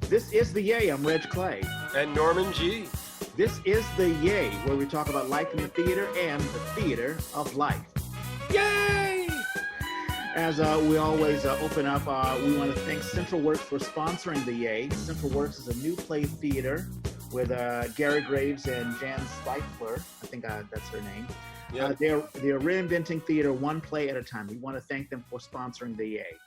This is The Yay. I'm Reg Clay. And Norman G. This is The Yay, where we talk about life in the theater and the theater of life. Yay! As we always open up, we want to thank Central Works for sponsoring The Yay. Central Works is a new play theater with Gary Graves and Jan Spifler. I think that's her name. Yeah. They're reinventing theater one play at a time. We want to thank them for sponsoring The Yay.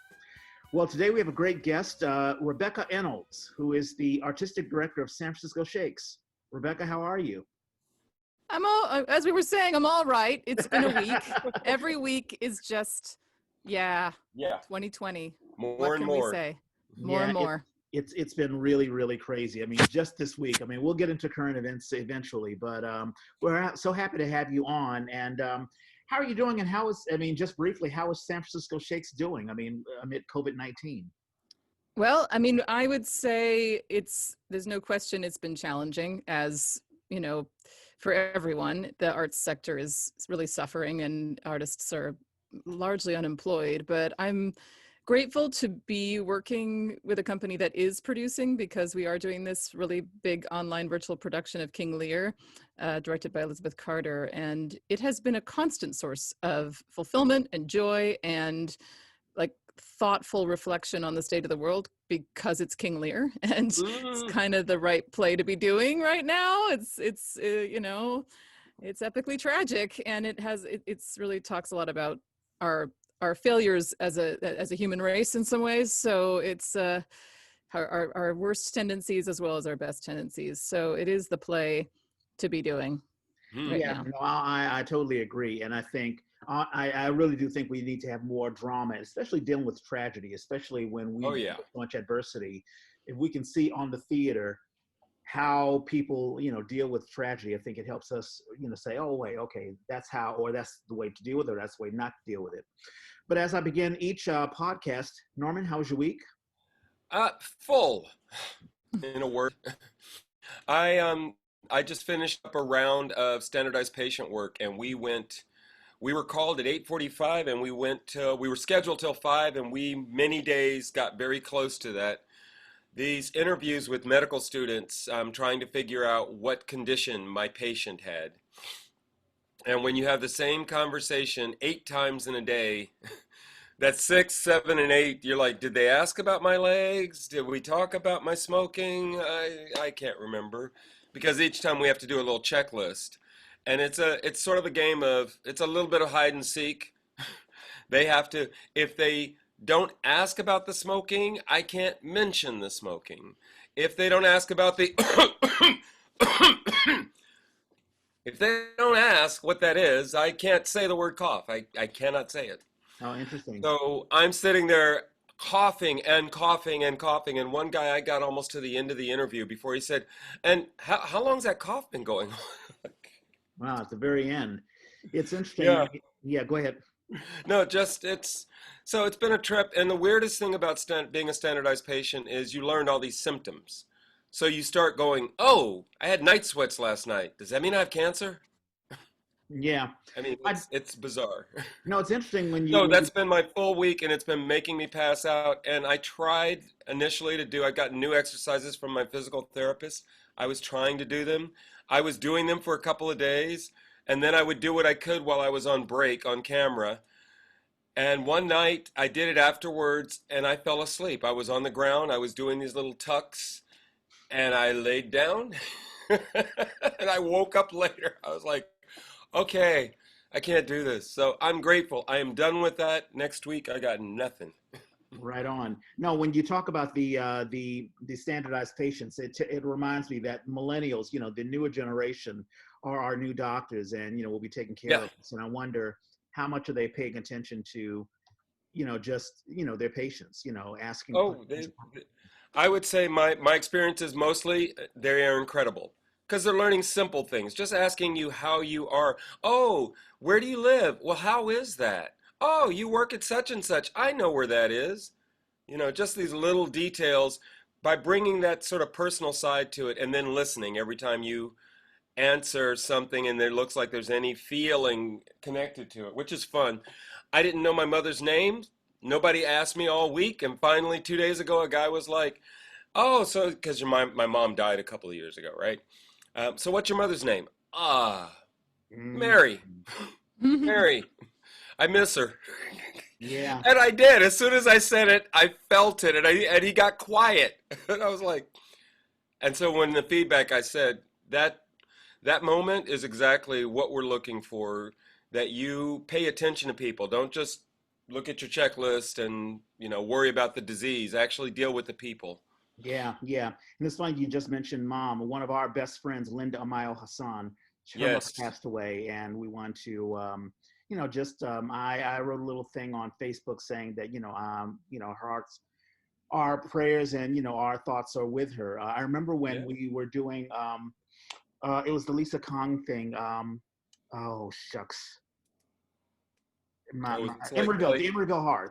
Well, today we have a great guest, Rebecca Ennolds, who is the artistic director of San Francisco Shakes. Rebecca, how are you? As we were saying, I'm all right. It's been a week. Every week is just, 2020. More and more. We say? More and more. It's been really, really crazy. I mean, just this week. I mean, we'll get into current events eventually, but we're so happy to have you on. And how are you doing? And just briefly, how is San Francisco Shakes doing? I mean, amid COVID-19? Well, I mean, I would say there's no question it's been challenging, as, for everyone. The arts sector is really suffering and artists are largely unemployed, but I'm grateful to be working with a company that is producing, because we are doing this really big online virtual production of King Lear, directed by Elizabeth Carter. And it has been a constant source of fulfillment and joy and thoughtful reflection on the state of the world, because it's King Lear and it's kind of the right play to be doing right now. It's epically tragic, and it's really talks a lot about our failures as a human race in some ways. So it's our worst tendencies as well as our best tendencies. So it is the play to be doing. Right now. No, I totally agree. And I think I really do think we need to have more drama, especially dealing with tragedy, especially when we have so much adversity. If we can see on the theater how people, deal with tragedy, I think it helps us, say, oh, wait, okay, that's how, or that's the way to deal with it, or that's the way not to deal with it. But as I begin each podcast, Norman, how was your week? Full, in a word. I just finished up a round of standardized patient work, and we were called at 8:45, and we were scheduled till 5, and we many days got very close to that. These interviews with medical students, I'm trying to figure out what condition my patient had. And when you have the same conversation 8 times in a day, that's 6, 7, and 8, you're like, did they ask about my legs? Did we talk about my smoking? I can't remember, because each time we have to do a little checklist. And it's sort of a game of, it's a little bit of hide and seek. They have to, if they don't ask about the smoking, I can't mention the smoking. If they don't ask about the, if they don't ask what that is, I can't say the word cough. I cannot say it. Oh, interesting. So I'm sitting there coughing and coughing and coughing. And one guy, I got almost to the end of the interview before he said, and how long's that cough been going on? Wow, at the very end. It's interesting. Yeah, go ahead. No, so it's been a trip. And the weirdest thing about being a standardized patient is you learned all these symptoms. So you start going, oh, I had night sweats last night. Does that mean I have cancer? Yeah. I mean, it's bizarre. No, it's interesting when you... No, that's been my full week, and it's been making me pass out. And I tried initially I got new exercises from my physical therapist. I was trying to do them. I was doing them for a couple of days, and then I would do what I could while I was on break on camera. And one night I did it afterwards, and I fell asleep. I was on the ground. I was doing these little tucks, and I laid down, and I woke up later. I was like, okay, I can't do this. So I'm grateful. I am done with that. Next week, I got nothing. Right on. No, when you talk about the standardized patients, it reminds me that millennials, the newer generation, are our new doctors, and will be taking care of us. And I wonder how much are they paying attention to, just their patients, asking. Oh, I would say my experience is mostly they are incredible, because they're learning simple things, just asking you how you are. Oh, where do you live? Well, how is that? Oh, you work at such and such. I know where that is. Just these little details, by bringing that sort of personal side to it, and then listening every time you answer something and there looks like there's any feeling connected to it, which is fun. I didn't know my mother's name. Nobody asked me all week. And finally, 2 days ago, a guy was like, Oh, so because my mom died a couple of years ago, right? So what's your mother's name? Ah, Mm, Mary. Mary. I miss her. yeah. And I did. As soon as I said it, I felt it, and he got quiet. And I was like, and so when the feedback, I said that that moment is exactly what we're looking for. That you pay attention to people. Don't just look at your checklist and worry about the disease. Actually, deal with the people. Yeah, yeah. And it's funny you just mentioned mom. One of our best friends, Linda Amayo Hassan, her mother Yes. passed away, and we want to, just I wrote a little thing on Facebook saying that her hearts, our prayers, and our thoughts are with her. I remember when Yeah. we were doing, it was the Lisa Kong thing. Oh shucks, Oh, my it's Emeryville, like the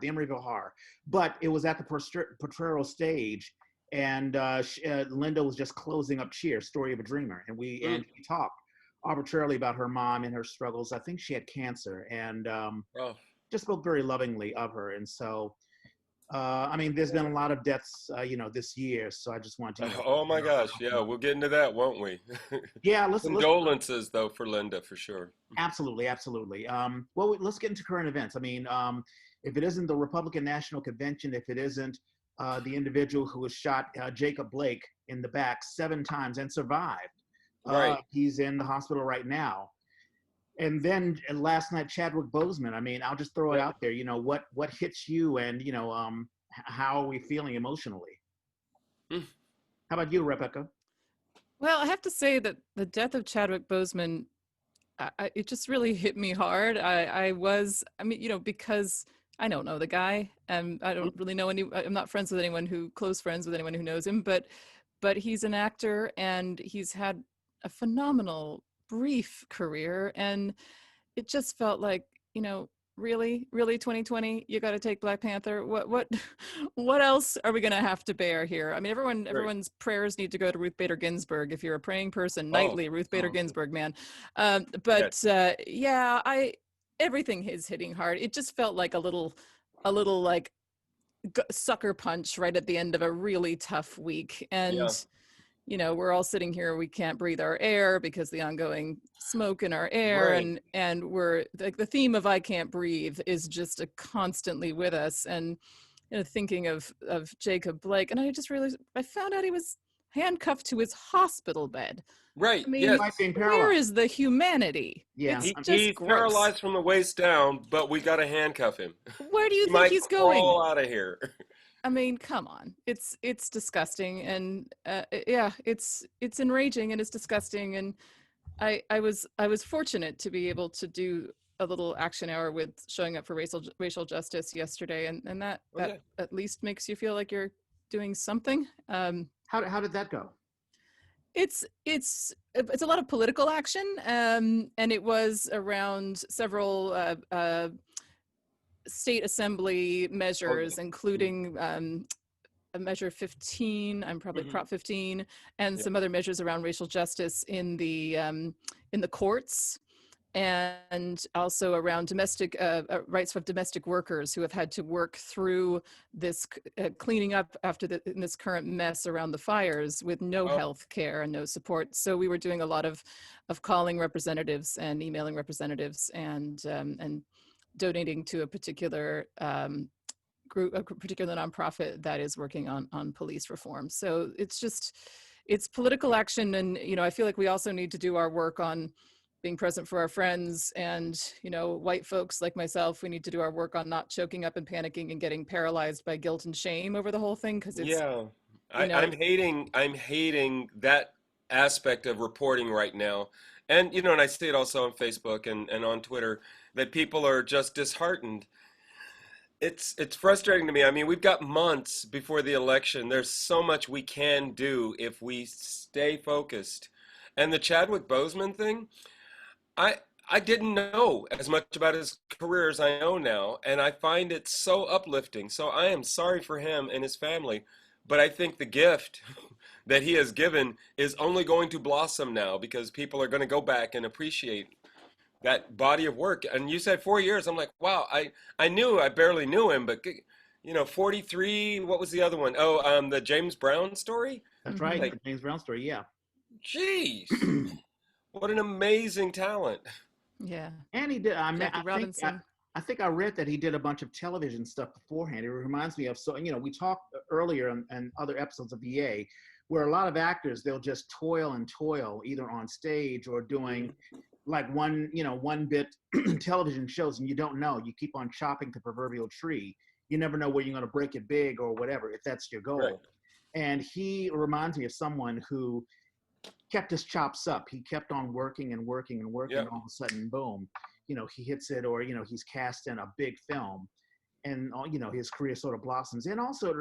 Emeryville Horror. But it was at the portrayal stage, and Linda was just closing up Cheer, Story of a Dreamer, and mm, we talked arbitrarily about her mom and her struggles. I think she had cancer, and oh, just spoke very lovingly of her. And so, I mean, there's been a lot of deaths, this year. So I just want to, oh my gosh, yeah, we'll get into that, won't we? yeah, let's Condolences though for Linda for sure. absolutely, absolutely. Well, let's get into current events. I mean, if it isn't the Republican National Convention, if it isn't the individual who was shot, Jacob Blake, in the back 7 times and survived, Right. he's in the hospital right now. And then last night, Chadwick Boseman. I mean, I'll just throw it Yeah. out there. What hits you, and how are we feeling emotionally? Mm, How about you, Rebecca? Well, I have to say that the death of Chadwick Boseman, it just really hit me hard. I mean, because I don't know the guy, and I don't really know I'm not friends with anyone close friends with anyone who knows him, but he's an actor and he's had a phenomenal brief career, and it just felt like, really 2020, you got to take Black Panther. What what else are we going to have to bear here? I mean, right. everyone's prayers need to go to Ruth Bader Ginsburg. If you're a praying person, Oh, nightly, Ruth Bader Oh, Ginsburg, man. yes. Yeah, I everything is hitting hard. It just felt like a little like sucker punch right at the end of a really tough week. Yeah. And we're all sitting here, we can't breathe our air because the ongoing smoke in our air, Right. and we're like, the theme of I can't breathe is just a constantly with us. And thinking of Jacob Blake, and I just realized, I found out he was handcuffed to his hospital bed. Right. I mean, might Yes. being where paralyzed. is the humanity? Yeah. It's just He's gross. paralyzed from the waist down, but we got to handcuff him. Where do you He think might he's going? crawl out of here. I mean, come on. It's disgusting, and yeah, it's enraging and it's disgusting. And I was fortunate to be able to do a little action hour with showing up for racial justice yesterday, and that Okay. at least makes you feel like you're doing something. How did that go? It's a lot of political action, and it was around several state assembly Oh yeah. measures, Mm, including a measure 15, I'm probably mhm. Prop 15, and Yeah. some other measures around racial justice in the courts, and also around domestic rights of domestic workers who have had to work through this cleaning up after in this current mess around the fires with no Oh, health care and no support. So we were doing a lot of calling representatives and emailing representatives, and donating to a particular group, a particular nonprofit that is working on police reform. So it's political action, and I feel like we also need to do our work on being present for our friends, and white folks like myself, we need to do our work on not choking up and panicking and getting paralyzed by guilt and shame over the whole thing, because it's yeah. you know I'm hating that aspect of reporting right now. And I see it also on Facebook and on Twitter that people are just disheartened. It's frustrating to me. I mean, we've got months before the election. There's so much we can do if we stay focused. And the Chadwick Boseman thing, I I didn't know as much about his career as I know now, and I find it so uplifting. So I am sorry for him and his family, but I think the gift that he has given is only going to blossom now because people are going to go back and appreciate that body of work. And you said 4 years. I'm like, wow, I barely knew him, but you know, 43. What was the other one? Oh, the James Brown story. That's right. Hmm. Like, The James Brown story. Yeah. jeez, what an amazing talent. Yeah. And he did. Jackie Robinson. I think I read that he did a bunch of television stuff beforehand. It reminds me of we talked earlier in other episodes of VA, where a lot of actors they'll just toil and toil either on stage or doing like one bit television shows, and you don't know. You keep on chopping the proverbial tree. You never know where you're going to break it big or whatever if that's your Right. goal. And he reminds me of someone who kept his chops up. He kept on working and working and working. Yeah. And all of a sudden, boom, he hits it, or he's cast in a big film, and his career sort of blossoms. And also,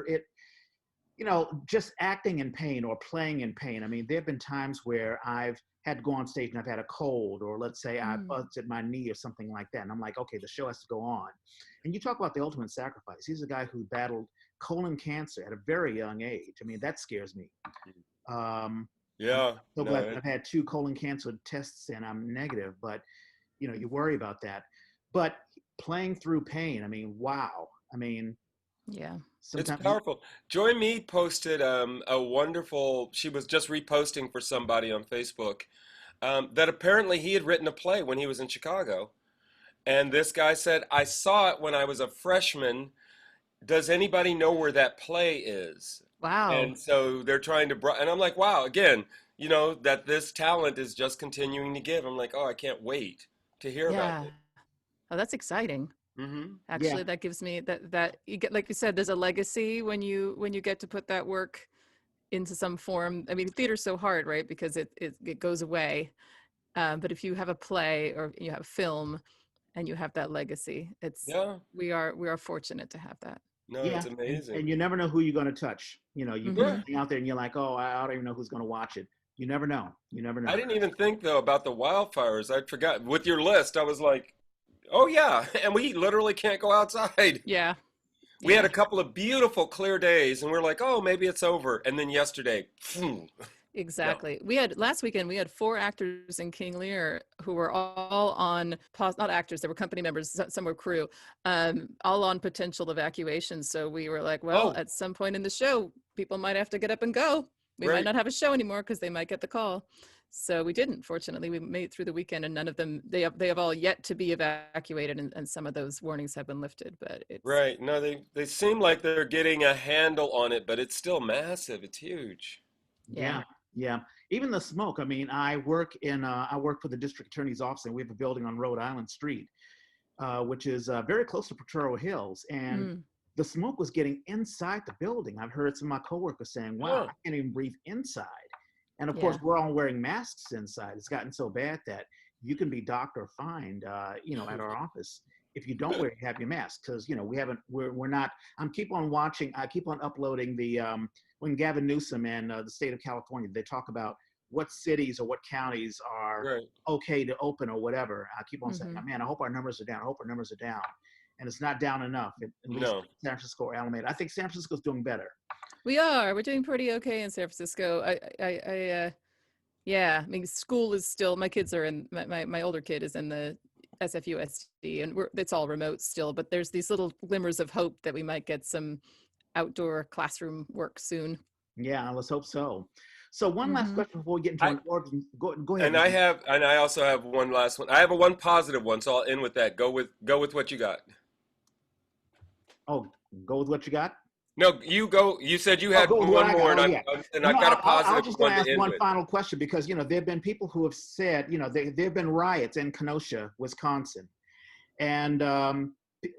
just acting in pain or playing in pain. I mean, there have been times where I've had to go on stage and I've had a cold, or let's say I busted my knee or something like that, and I'm like, okay, the show has to go on. And you talk about the ultimate sacrifice. He's a guy who battled colon cancer at a very young age. I mean, that scares me. Yeah. I'm so glad that I've had 2 colon cancer tests and I'm negative, but you worry about that. But playing through pain, I mean, wow. I mean, Yeah. It's sometimes powerful. Joy Mead posted a wonderful, she was just reposting for somebody on Facebook that apparently he had written a play when he was in Chicago. And this guy said, I saw it when I was a freshman. Does anybody know where that play is? Wow. And so they're trying to, and I'm like, wow, again, that this talent is just continuing to give. I'm like, oh, I can't wait to hear about Yeah. it. Oh, that's exciting. Mm-hmm. Actually, that gives me that you get, like you said, there's a legacy when you get to put that work into some form. I mean, theater's so hard, right? Because it goes away. But if you have a play or you have film and you have that legacy, Yeah, we are fortunate to have that. no, yeah, it's amazing. and you never know who you're going to touch. You put Mhm. something out there and you're like, oh, I don't even know who's going to watch it. You never know. You never know. I didn't even think though about the wildfires. I forgot. With your list, I was like, oh yeah, and we literally can't go outside. Yeah. We had Yeah. a couple of beautiful clear days and we're like, oh, maybe it's over. And then yesterday, no. Exactly. Last weekend, we had 4 actors in King Lear who were all on pause, not actors, they were company members, some were crew, all on potential evacuation. So we were like, well, Oh, at some point in the show, people might have to get up and go. We might right, not have a show anymore because they might get the call. So we didn't. Fortunately, we made it through the weekend, and none of them, they have all yet to be evacuated, and some of those warnings have been lifted. But it's, right. No, they seem like they're getting a handle on it, but it's still massive. It's huge. yeah. Yeah, yeah. Even the smoke. I mean, I work for the district attorney's office, and we have a building on Rhode Island Street, which is very close to Potrero Hills, and Mm, the smoke was getting inside the building. I've heard some of my coworkers saying, "Wow, Huh. I can't even breathe inside." And of course, yeah. we're all wearing masks inside. It's gotten so bad that you can be docked or fined, at our office if you don't have your mask, because we're not. I keep on uploading the when Gavin Newsom and the state of California, they talk about what cities or what counties are Right. okay to open or whatever. I keep on saying, Hmm. oh, man, I hope our numbers are down. I hope our numbers are down. And it's not down enough, at least No. San Francisco or Alameda. I think San Francisco's doing better. We're doing pretty okay in San Francisco. Yeah, I mean, school is still, my kids are in, my older kid is in the SFUSD, and it's all remote still, but there's these little glimmers of hope that we might get some outdoor classroom work soon. Yeah, let's hope so. So one last Hmm. question before we get into I an origin. Go ahead. and I also have one last one. I have a one positive one, so I'll end with that. Go with what you got. Oh, go with what you got. No, you go. You said you Oh, had go with what one I more, got. and Oh, yeah. No, I've got a I was positive just going one to to ask end one with. final question because there have been people who have said there have been riots in Kenosha, Wisconsin, and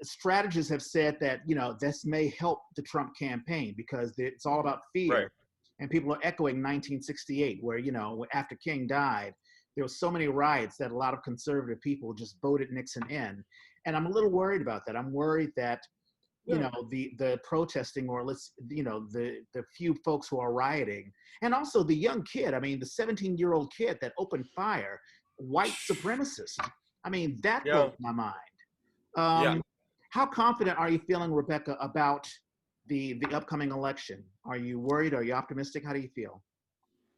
strategists have said that this may help the Trump campaign because it's all about Right. fear, and people are echoing 1968, where after King died, there were so many riots that a lot of conservative people just voted Nixon in, and I'm a little worried about that. I'm worried that Yeah. the protesting, or the few folks who are rioting, and also the young kid, I mean the 17-year-old kid that opened fire, white supremacist. I mean, that Yeah. blows my mind. Yeah. How confident are you feeling, Rebecca, about the upcoming election? Are you worried? Are you optimistic? How do you feel?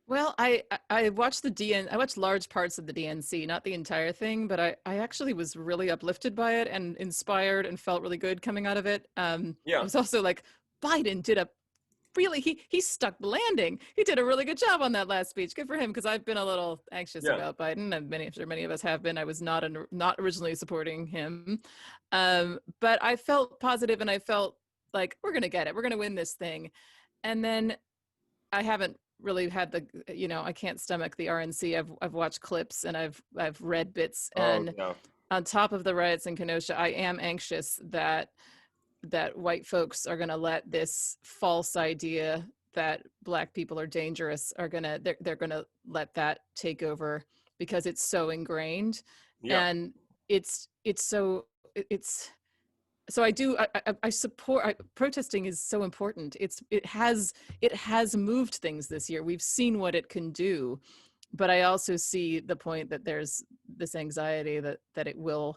Well, I watched the DN. I watched large parts of the DNC, not the entire thing, but I actually was really uplifted by it and inspired and felt really good coming out of it. It Yeah, was also like Biden did a really he stuck the landing. He did a really good job on that last speech. Good for him, because I've been a little anxious yeah. about Biden, and many of us have been. I was not originally supporting him, but I felt positive, and I felt like we're gonna get it. We're gonna win this thing, and then I haven't really had the, I can't stomach the RNC. I've watched clips and I've read bits, Oh, and yeah. on top of the riots in Kenosha, I am anxious that white folks are going to let this false idea that Black people are dangerous they're going to let that take over, because it's so ingrained. Yeah. And it's so it's so I support protesting is so important. It has moved things this year. We've seen what it can do, but I also see the point that there's this anxiety that it will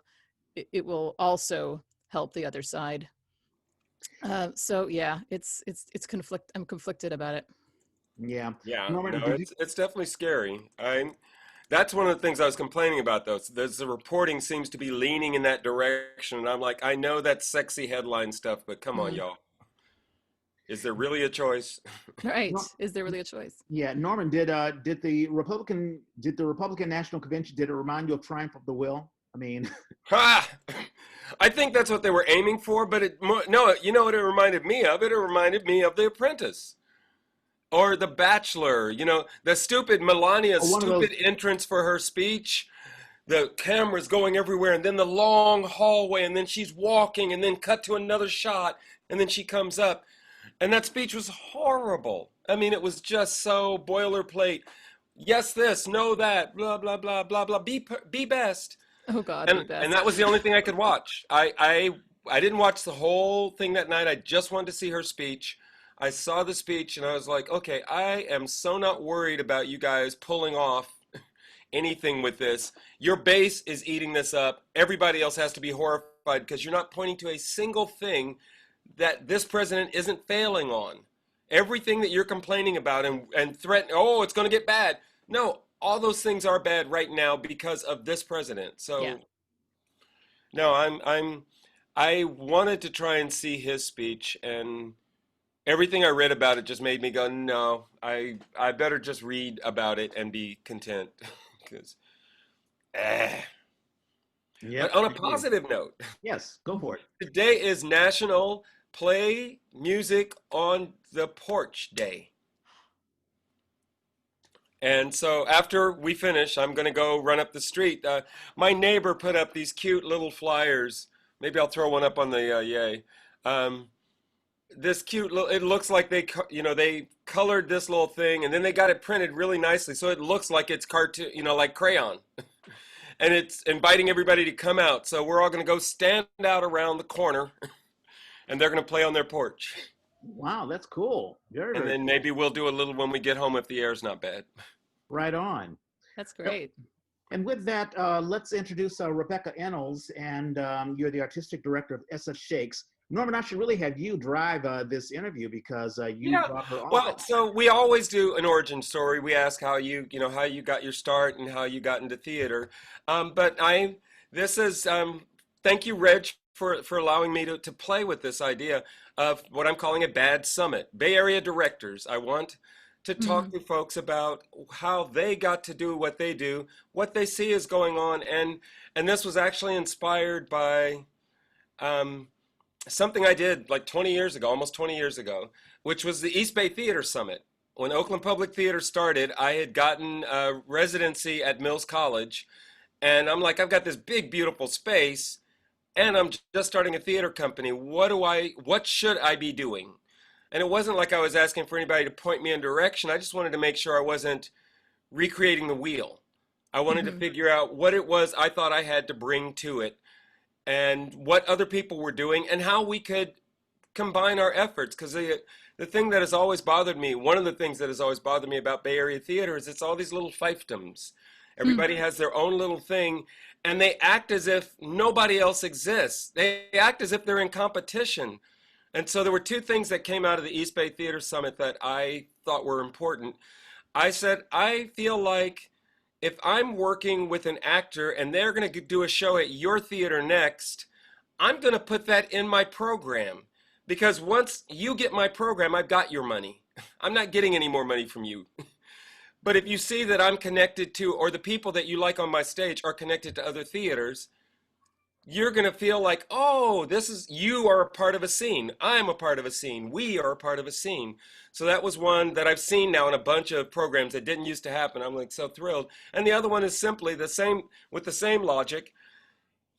also help the other side. So yeah, it's conflict. I'm conflicted about it. Yeah. Yeah, Norman, no, did you? it's definitely scary. That's one of the things I was complaining about, though. The reporting seems to be leaning in that direction, and I'm like, I know that's sexy headline stuff, but come on, Mm. y'all. Is there really a choice? Right? No, Is there really a choice? yeah, Norman, did the Republican National Convention, did it remind you of Triumph of the Will? I mean, Ha! I think that's what they were aiming for, but no, you know what it reminded me of? It reminded me of The Apprentice. Or The Bachelor, the stupid Melania's one of those. stupid entrance for her speech. The camera's going everywhere, and then the long hallway, and then she's walking, and then cut to another shot, and then she comes up. And that speech was horrible. I mean, it was just so boilerplate. Yes, this, no, that, blah, blah, blah, blah, blah. Be best. Oh God, be And best. that was the only thing I could watch. I didn't watch the whole thing that night. I just wanted to see her speech. I saw the speech and I was like, okay, I am so not worried about you guys pulling off anything with this. Your base is eating this up. Everybody else has to be horrified because you're not pointing to a single thing that this president isn't failing on. Everything that you're complaining about and threatening, oh, it's going to get bad. No, all those things are bad right now because of this president. Yeah. So no, I wanted to try and see his speech, and everything I read about it just made me go, no, I better just read about it and be content. Because, Yep, but on a I agree. positive note, Yes, go for it. today is National Play Music on the Porch Day. And so after we finish, I'm going to go run up the street. My neighbor put up these cute little flyers. Maybe I'll throw one up on the yay. Um, this cute little, it looks like they colored this little thing and then they got it printed really nicely. So it looks like it's cartoon, like crayon. And it's inviting everybody to come out. So we're all going to go stand out around the corner and they're going to play on their porch. Wow, that's cool. Very, And very then cool. maybe we'll do a little when we get home if the air's not bad. Right on. That's So, great. and with that, let's introduce Rebecca Ennals, and you're the artistic director of SF Shakes. Norman, I should really have you drive this interview because you Yeah. brought her Well, on. so we always do an origin story. We ask how you got your start and how you got into theater. But this is, thank you, Reg, for allowing me to play with this idea of what I'm calling a bad summit. Bay Area directors. I want to talk Mhm. to folks about how they got to do what they do, what they see is going on, and this was actually inspired by um, something I did like 20 years ago, almost 20 years ago, which was the East Bay Theater Summit. When Oakland Public Theater started, I had gotten a residency at Mills College, and I'm like, I've got this big, beautiful space, and I'm just starting a theater company. What should I be doing? And it wasn't like I was asking for anybody to point me in direction. I just wanted to make sure I wasn't recreating the wheel. I wanted to Mhm. figure out what it was I thought I had to bring to it and what other people were doing and how we could combine our efforts. Because the thing that has always bothered me, one of the things that has always bothered me about Bay Area theater is it's all these little fiefdoms. Hmm. Everybody has their own little thing, and they act as if nobody else exists. They act as if they're in competition. And so there were two things that came out of the East Bay Theater Summit that I thought were important. I said, I feel like if I'm working with an actor and they're going to do a show at your theater next, I'm going to put that in my program. Because once you get my program, I've got your money. I'm not getting any more money from you. But if you see that I'm connected to, or the people that you like on my stage are connected to other theaters, you're going to feel like, oh, you are a part of a scene. I'm a part of a scene. We are a part of a scene. So that was one that I've seen now in a bunch of programs that didn't used to happen. I'm like so thrilled. And the other one is simply the same, with the same logic.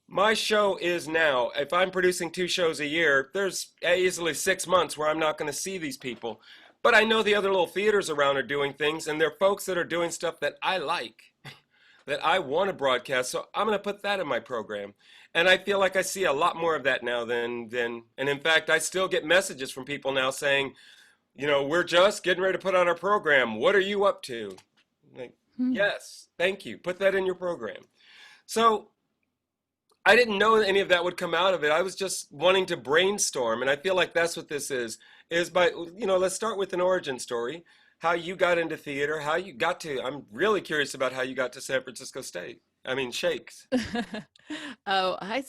My show is now, if I'm producing 2 shows a year, there's easily 6 months where I'm not going to see these people. But I know the other little theaters around are doing things, and they're folks that are doing stuff that I like, that I want to broadcast. So I'm going to put that in my program. And I feel like I see a lot more of that now and in fact, I still get messages from people now saying, we're just getting ready to put on our program. What are you up to? Like, yes, thank you. Put that in your program. So I didn't know any of that would come out of it. I was just wanting to brainstorm, and I feel like that's what this is by, let's start with an origin story, how you got into theater, how you got to, I'm really curious about how you got to San Francisco State. I mean, Shakes. Oh, I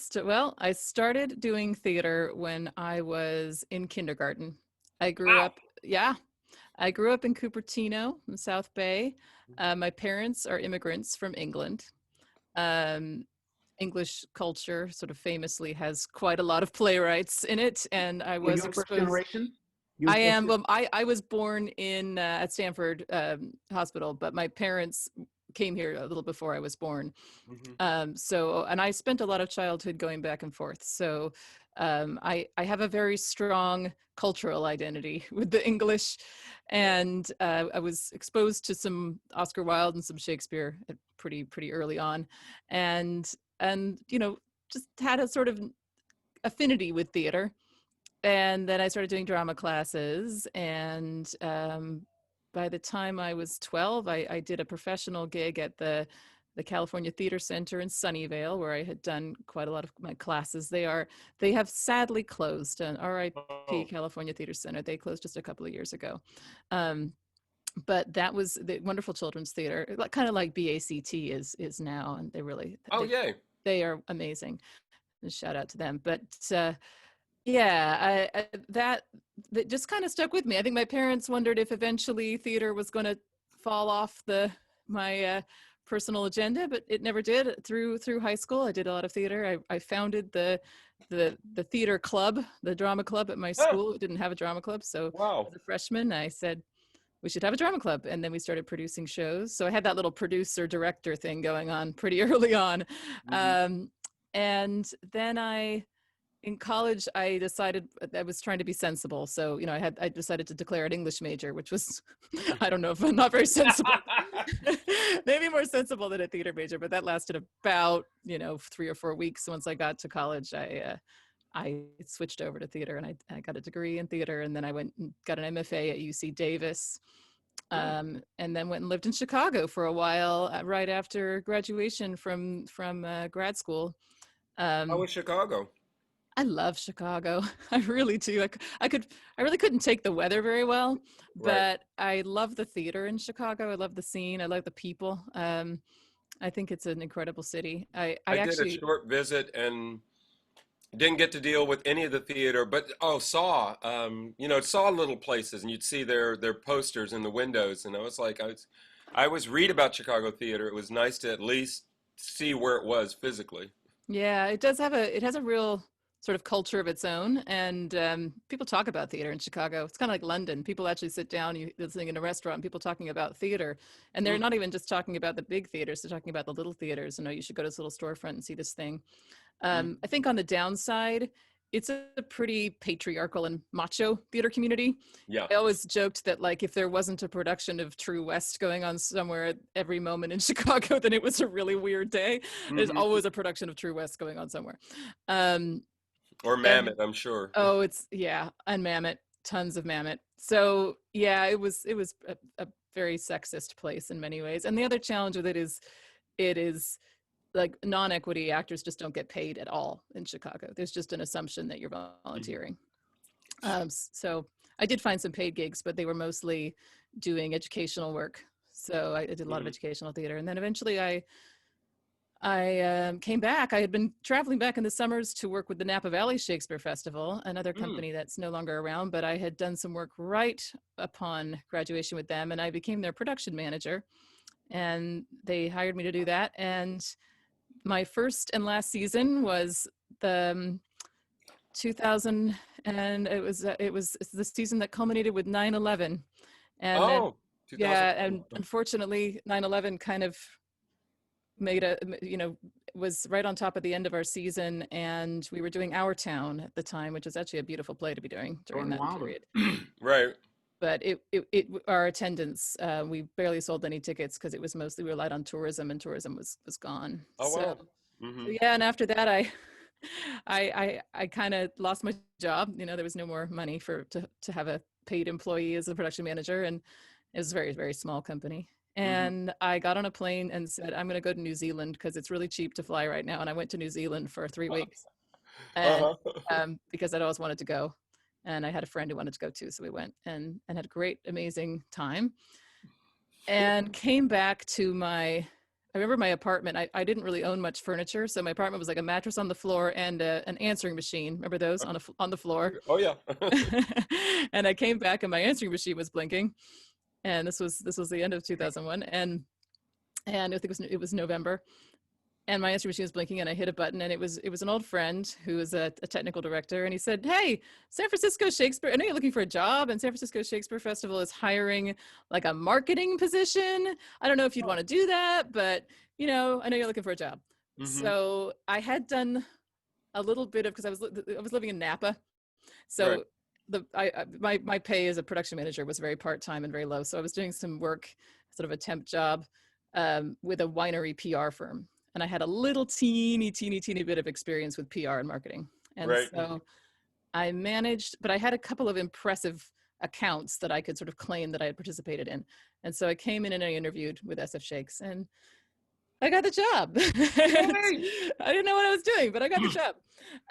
started doing theater when I was in kindergarten. I grew Wow. up, yeah, I grew up in Cupertino in South Bay. My parents are immigrants from England. Um, English culture sort of famously has quite a lot of playwrights in it, and I Were was you first exposed. generation? You were I am. first I was born in at Stanford Hospital, but my parents came here a little before I was born. And I spent a lot of childhood going back and forth. So I have a very strong cultural identity with the English, and I was exposed to some Oscar Wilde and some Shakespeare at pretty early on, and just had a sort of affinity with theater. And then I started doing drama classes, and by the time I was 12, I did a professional gig at the California Theater Center in Sunnyvale, where I had done quite a lot of my classes. They have sadly closed, and RIP California Theater Center. They closed just a couple of years ago. But that was the wonderful children's theater, kind of like BACT is now, and Yay. They are amazing. And shout out to them. But yeah, that just kind of stuck with me. I think my parents wondered if eventually theater was going to fall off my personal agenda, but it never did. Through high school, I did a lot of theater. I founded the theater club, the drama club at my school. It didn't have a drama club, so as a freshman, I said we should have a drama club, and then we started producing shows. So I had that little producer director thing going on pretty early on, and then in college, I decided I was trying to be sensible. So, I decided to declare an English major, which was, I don't know, if I'm not very sensible, maybe more sensible than a theater major, but that lasted about, 3 or 4 weeks. Once I got to college, I switched over to theater, and I got a degree in theater, and then I went and got an MFA at UC Davis. And then went and lived in Chicago for a while, right after graduation from grad school. How was Chicago? I love Chicago. I really do. I really couldn't take the weather very well, but I love the theater in Chicago. I love the scene. I love the people. I think it's an incredible city. I actually did a short visit and didn't get to deal with any of the theater, but saw little places, and you'd see their posters in the windows, and I was like, I was read about Chicago theater. It was nice to at least see where it was physically. Yeah, it has a real sort of culture of its own, and people talk about theater in Chicago. It's kind of like London. People actually sit down, you're sitting in a restaurant, and people talking about theater, and they're not even just talking about the big theaters, they're talking about the little theaters. You should go to this little storefront and see this thing. I think on the downside, it's a pretty patriarchal and macho theater community. Yeah. I always joked that, like, if there wasn't a production of True West going on somewhere at every moment in Chicago, then it was a really weird day. There's always a production of True West going on somewhere. Or Mammoth, I'm sure. Oh, and Mammoth, tons of Mammoth. So yeah, it was a very sexist place in many ways. And the other challenge with it is like non-equity actors just don't get paid at all in Chicago. There's just an assumption that you're volunteering. So I did find some paid gigs, but they were mostly doing educational work. So I did a lot of Mhm. educational theater. And then eventually I came back. I had been traveling back in the summers to work with the Napa Valley Shakespeare Festival, another Mm. company that's no longer around, but I had done some work right upon graduation with them, and I became their production manager. And they hired me to do that. And my first and last season was the 2000, and it's the season that culminated with 9/11. And then, Oh, yeah, 2001. and unfortunately, 9/11 kind of made a, was right on top of the end of our season, and we were doing Our Town at the time, which was actually a beautiful play to be doing during Jordan that Wilder. period. Right. But our attendance, we barely sold any tickets because it was mostly relied on tourism, and tourism was gone. Oh, So wow. Hmm. yeah, and after that, I kind of lost my job. There was no more money to have a paid employee as a production manager, and it was a very, very small company. Hmm. And I got on a plane and said, I'm going to go to New Zealand because it's really cheap to fly right now. And I went to New Zealand for 3 weeks, and Uh-huh. because I'd always wanted to go, and I had a friend who wanted to go too, so we went and had a great, amazing time, and came back to my. I remember my apartment. I didn't really own much furniture, so my apartment was like a mattress on the floor and an answering machine. Remember those on the floor? Oh, yeah. And I came back and my answering machine was blinking. And this was the end of 2001, and I think it was November, and my answering machine was blinking, and I hit a button, and it was an old friend who was a technical director, and he said, "Hey, San Francisco Shakespeare, I know you're looking for a job, and San Francisco Shakespeare Festival is hiring like a marketing position. I don't know if you'd want to do that, but I know you're looking for a job." Hmm. So I had done a little bit of, because I was living in Napa, Right. so my pay as a production manager was very part-time and very low. So I was doing some work, sort of a temp job, with a winery PR firm. And I had a little teeny bit of experience with PR and marketing. And Right. so I managed, but I had a couple of impressive accounts that I could sort of claim that I had participated in. And so I came in and I interviewed with SF Shakes, and I got the job. Yay! I didn't know what I was doing, but I got the job.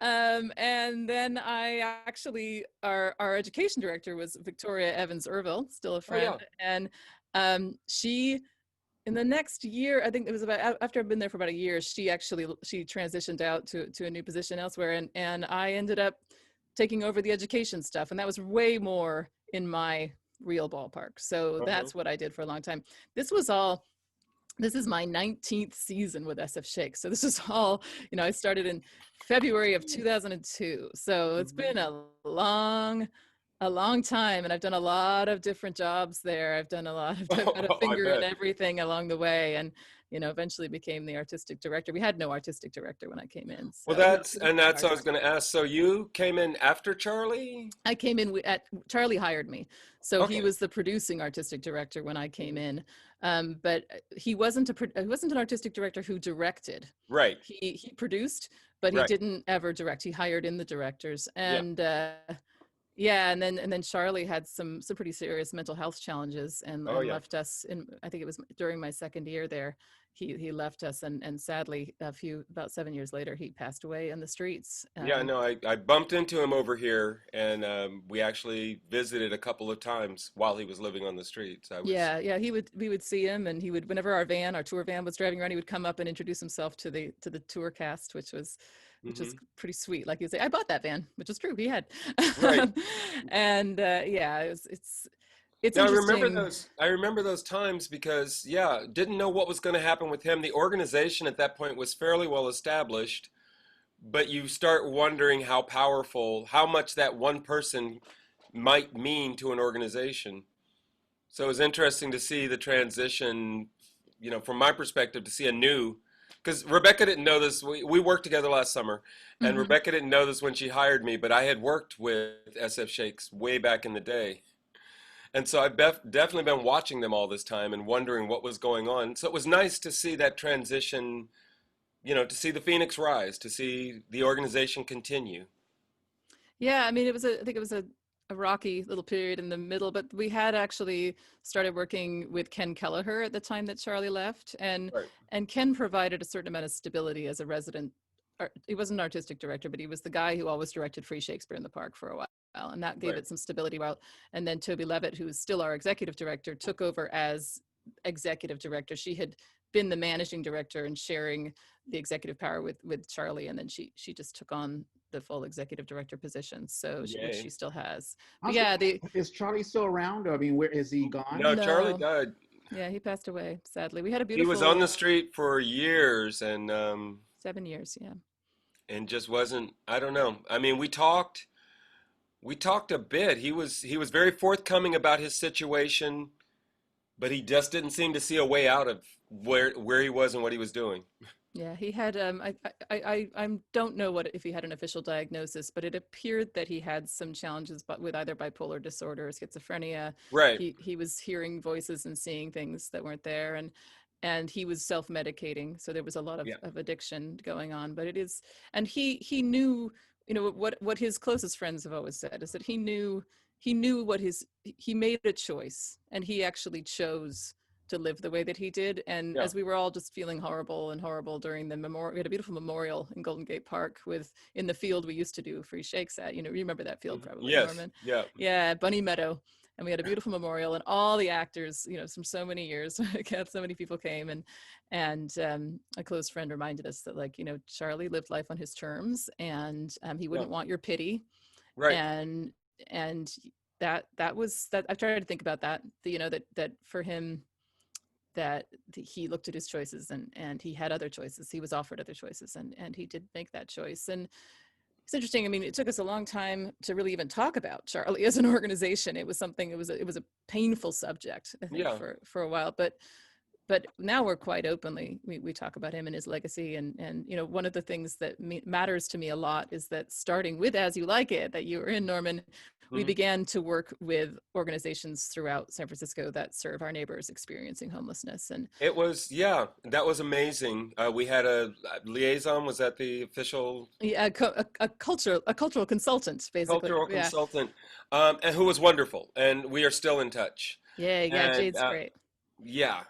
And then our education director was Victoria Evans Irville, still a Oh, yeah. friend. And she, in the next year, I think it was about after I've been there for about a year, she transitioned out to a new position elsewhere. And I ended up taking over the education stuff. And that was way more in my real ballpark. So Uh-huh. that's what I did for a long time. This is my 19th season with SF Shakes. So this is all, I started in February of 2002. So it's Hmm. been a long time. And I've done a lot of different jobs there. I've done a lot of, I've got a Oh, I finger in bet. everything along the way. And, eventually became the artistic director. We had no artistic director when I came in. Well, So that's what I was going to ask. So you came in after Charlie? I came in Charlie hired me. So he Okay. was the producing artistic director when I came in. But he wasn't an artistic director who directed. Right. He produced, but he Right. didn't ever direct. He hired in the directors. Yeah. And yeah, and then Charlie had some pretty serious mental health challenges, Oh, and yeah. left us in, I think it was during my second year there. He left us, and sadly about 7 years later he passed away in the streets. Yeah, no, I bumped into him over here, and we actually visited a couple of times while he was living on the streets. I was. Yeah, we would see him, and he would, whenever our tour van was driving around, he would come up and introduce himself to the tour cast, which was Hmm. pretty sweet. Like he'd say, "I bought that van," which is true, he had. Right. And yeah, it's Yeah, I remember interesting. those. I remember those times because, yeah, didn't know what was going to happen with him. The organization at that point was fairly well established, but you start wondering how powerful, how much that one person might mean to an organization. So it was interesting to see the transition, from my perspective, to see a new, because Rebecca didn't know this. We worked together last summer, and Mhm. Rebecca didn't know this when she hired me, but I had worked with SF Shakes way back in the day. And so I've definitely been watching them all this time and wondering what was going on. So it was nice to see that transition, to see the Phoenix rise, to see the organization continue. Yeah, I mean, I think it was a rocky little period in the middle, but we had actually started working with Ken Kelleher at the time that Charlie left, Right. and Ken provided a certain amount of stability as a resident. He wasn't an artistic director, but he was the guy who always directed Free Shakespeare in the Park for a while, and that gave Right. it some stability. And then Toby Levitt, who's still our executive director, took over as executive director. She had been the managing director and sharing the executive power with Charlie, and then she just took on the full executive director position, which Yay. she still has. I But was yeah, gonna, is Charlie still around? I mean, where is he gone? No, Charlie no, died. yeah, he passed away sadly. We had a He was on the beautiful street for years, 7 years. Yeah. and just wasn't. I don't know. I mean, we talked. We talked a bit. He was very forthcoming about his situation, but he just didn't seem to see a way out of where he was and what he was doing. Yeah, he had I don't know what if he had an official diagnosis, but it appeared that he had some challenges but with either bipolar disorder or schizophrenia. Right. He was hearing voices and seeing things that weren't there, and he was self-medicating, so there was a lot Yeah. of addiction going on. But it is, and he knew, what his closest friends have always said is that he knew he made a choice, and he actually chose to live the way that he did. And Yeah. as we were all just feeling horrible during the memorial, we had a beautiful memorial in Golden Gate Park in the field we used to do free shakes at. You remember that field probably, Yes. Norman? Yeah. Yeah, Bunny Meadow. And we had a beautiful memorial, and all the actors, from so many years, so many people came, and a close friend reminded us that, Charlie lived life on his terms, and he wouldn't want your pity, Right. and that was that. I've tried to think about that. That for him, that he looked at his choices, and he had other choices. He was offered other choices, and he did make that choice. And it's interesting. I mean, it took us a long time to really even talk about Charlie as an organization. It was a painful subject, I think, Yeah. for a while. But now we're quite openly, we talk about him and his legacy. And one of the things that matters to me a lot is that, starting with As You Like It, that you were in, Norman, we Mhm. began to work with organizations throughout San Francisco that serve our neighbors experiencing homelessness. And It was, yeah, that was amazing. We had a liaison. Was that the official yeah, a cultural consultant, basically. cultural Yeah. consultant? And who was wonderful, and we are still in touch. Yeah, And Jade's great. yeah,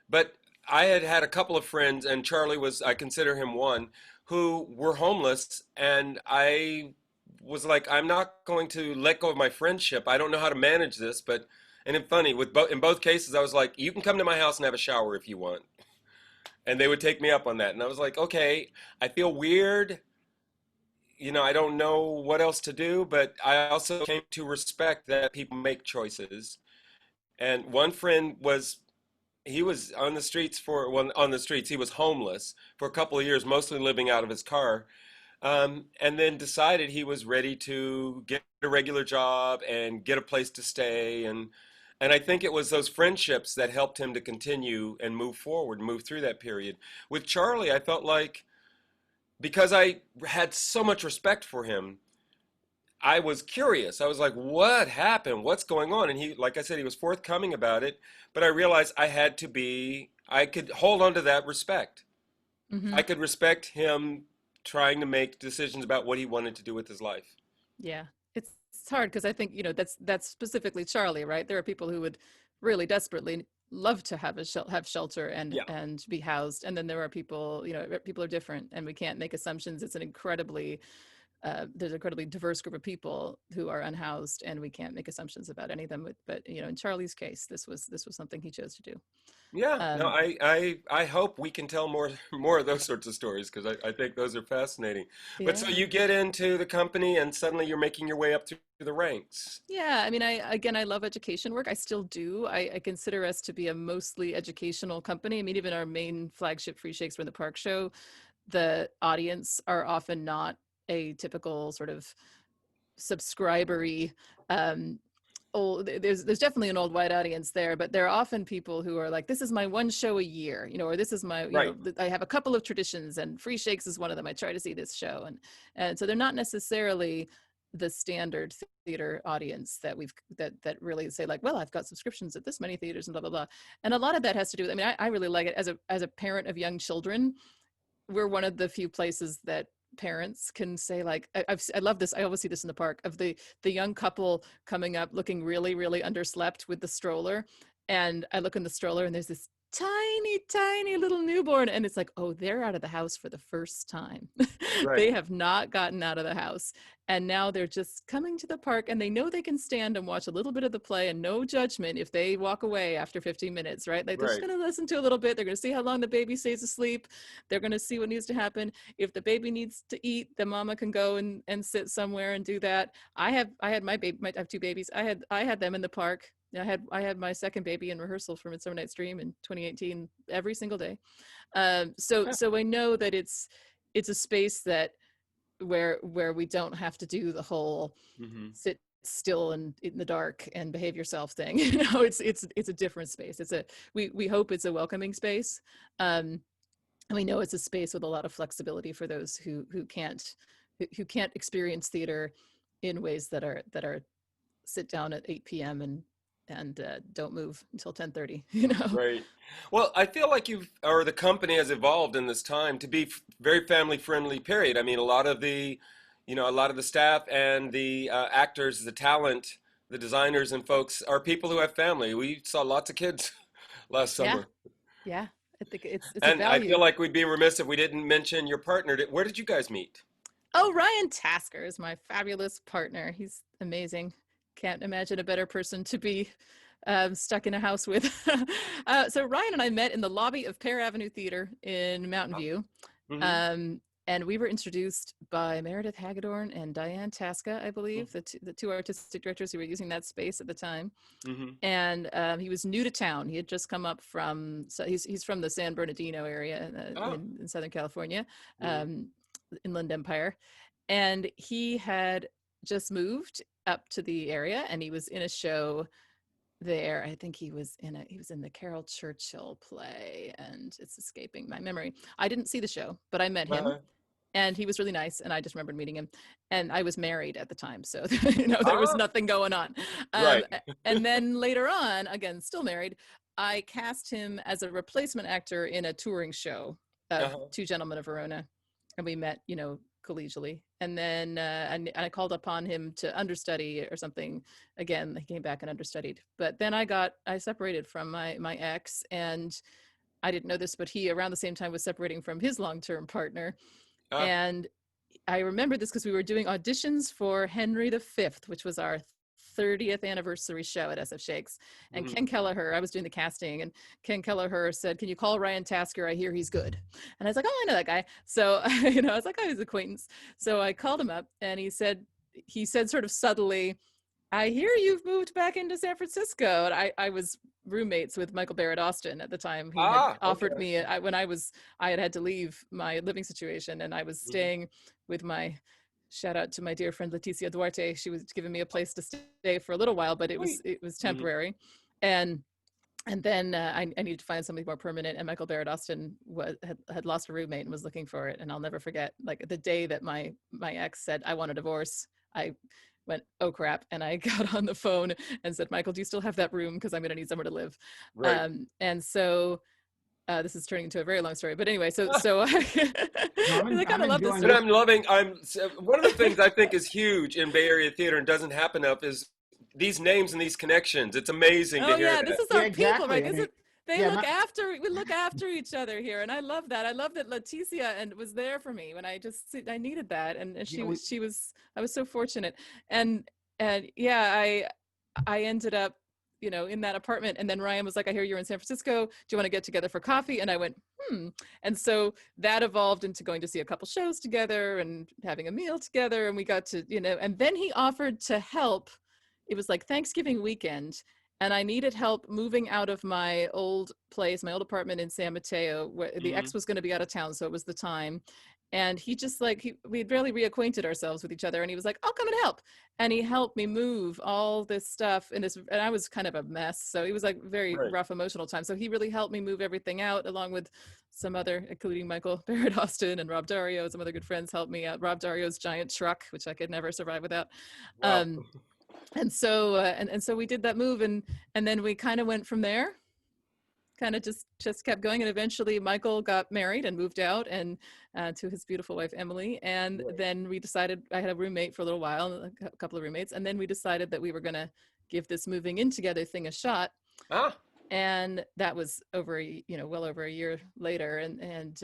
but I had a couple of friends, and Charlie was, I consider him one, who were homeless, and I was like, I'm not going to let go of my friendship. I don't know how to manage this, and it's funny, in both cases, I was like, you can come to my house and have a shower if you want. And they would take me up on that. And I was like, okay, I feel weird. I don't know what else to do, but I also came to respect that people make choices. And one friend he was on the streets he was homeless for a couple of years, mostly living out of his car. And then decided he was ready to get a regular job and get a place to stay. And I think it was those friendships that helped him to continue and move forward, move through that period. With Charlie, I felt like, because I had so much respect for him, I was curious. I was like, what happened? What's going on? And he, like I said, he was forthcoming about it, but I realized I could hold on to that respect. Hmm. I could respect him trying to make decisions about what he wanted to do with his life. Yeah, it's hard because I think that's specifically Charlie, right? There are people who would really desperately love to have have shelter Yeah. and be housed, and then there are people, people are different, and we can't make assumptions. It's there's an incredibly diverse group of people who are unhoused, and we can't make assumptions about any of them. But in Charlie's case, this was something he chose to do. Yeah, no, Um, I hope we can tell more of those sorts of stories, because I think those are fascinating. But so yeah. you get into the company and suddenly you're making your way up through the ranks. Yeah, I mean, I love education work. I still do. I consider us to be a mostly educational company. I mean, even our main flagship Free Shakes for the Park show, the audience are often not a typical sort of subscribery old. There's definitely an old white audience there, but there are often people who are like, this is my one show a year, or this is my, Right. I have a couple of traditions, and Free Shakes is one of them. I try to see this show, and so they're not necessarily the standard theater audience that that really say, like, well, I've got subscriptions at this many theaters and blah blah blah. And a lot of that has to do with, I mean, I really like it as a parent of young children. We're one of the few places that parents can say, like, I love this. I always see this in the park, of the young couple coming up looking really, really underslept with the stroller. And I look in the stroller, and there's this tiny little newborn, and it's like, oh, they're out of the house for the first time. Right. They have not gotten out of the house, and now they're just coming to the park, and they know they can stand and watch a little bit of the play, and no judgment if they walk away after 15 minutes, right? Like, they're just Right. going to listen to a little bit. They're going to see how long the baby stays asleep. They're going to see what needs to happen. If the baby needs to eat, the mama can go and sit somewhere and do that. I had my baby. I have two babies. I had them in the park. I had my second baby in rehearsal for Midsummer Night's Dream in 2018 every single day. So I know that it's a space that where we don't have to do the whole Mm-hmm. sit still and in the dark and behave yourself thing. You know, it's a different space. We hope it's a welcoming space. And we know it's a space with a lot of flexibility for those who can't experience theater in ways that are sit down at 8 p.m. and don't move until 10:30, you know? Right. Well, I feel like the company has evolved in this time to be very family friendly, period. I mean, a lot of the staff and the actors, the talent, the designers and folks are people who have family. We saw lots of kids last Yeah, summer. yeah. I think it's a And I feel value. like we'd be remiss if we didn't mention your partner. Where did you guys meet? Oh, Ryan Tasker is my fabulous partner. He's amazing. Can't imagine a better person to be stuck in a house with. So Ryan and I met in the lobby of Pear Avenue Theater in Mountain View. Mm-hmm. And we were introduced by Meredith Hagedorn and Diane Tasca, I believe, the two artistic directors who were using that space at the time. Mm-hmm. And he was new to town. He had just come up from, so he's from the San Bernardino area in Southern California, Inland Empire. And he had just moved up to the area, and he was in a show there. I think he was in the Carol Churchill play, and it's escaping my memory. I didn't see the show, but I met him, and he was really nice, and I just remembered meeting him. And I was married at the time, so there was nothing going on. Right. And then later on, again, still married, I cast him as a replacement actor in a touring show of Two Gentlemen of Verona, and we met, collegially. And then and I called upon him to understudy or something. Again, he came back and understudied. But then I separated from my ex, and I didn't know this, but he around the same time was separating from his long-term partner. And I remember this because we were doing auditions for Henry V, which was our 30th anniversary show at SF Shakes. And Ken Kelleher, I was doing the casting, and Ken Kelleher said, "Can you call Ryan Tasker? I hear he's good." And I was like, "Oh, I know that guy." So, I was like, "Oh, he's an acquaintance." So I called him up, and he said sort of subtly, "I hear you've moved back into San Francisco." And I was roommates with Michael Barrett Austin at the time. He had offered me when I had to leave my living situation, and I was staying with shout out to my dear friend Leticia Duarte. She was giving me a place to stay for a little while, but it was temporary. And then I needed to find something more permanent. And Michael Barrett Austin had lost a roommate and was looking for it. And I'll never forget, like, the day that my ex said, "I want a divorce," I went, "Oh crap." And I got on the phone and said, "Michael, do you still have that room? Because I'm going to need somewhere to live." Right. And so this is turning into a very long story, but anyway, so I kind of love this. And one of the things I think is huge in Bay Area theater and doesn't happen enough is these names and these connections. It's amazing to hear that. This is our people, right? We look after each other here, and I love that. I love that Leticia was there for me when I needed that, and I was so fortunate, and I ended up in that apartment. And then Ryan was like, "I hear you're in San Francisco. Do you want to get together for coffee?" And I went, And so that evolved into going to see a couple shows together and having a meal together. And we got to, and then he offered to help. It was like Thanksgiving weekend, and I needed help moving out of my old place, my old apartment in San Mateo, where the ex was going to be out of town. So it was the time. And he just we had barely reacquainted ourselves with each other. And he was like, "I'll come and help." And he helped me move all this stuff. And I was kind of a mess. So it was like very rough emotional time. So he really helped me move everything out, along with some other, including Michael Barrett Austin and Rob Dario. Some other good friends helped me out. Rob Dario's giant truck, which I could never survive without. Wow. And so and so we did that move, and then we kind of went from there. Kind of just kept going, and eventually Michael got married and moved out and to his beautiful wife Emily. And then we decided, I had a roommate for a little while, a couple of roommates, and then we decided that we were going to give this moving in together thing a shot. And that was well over a year later, and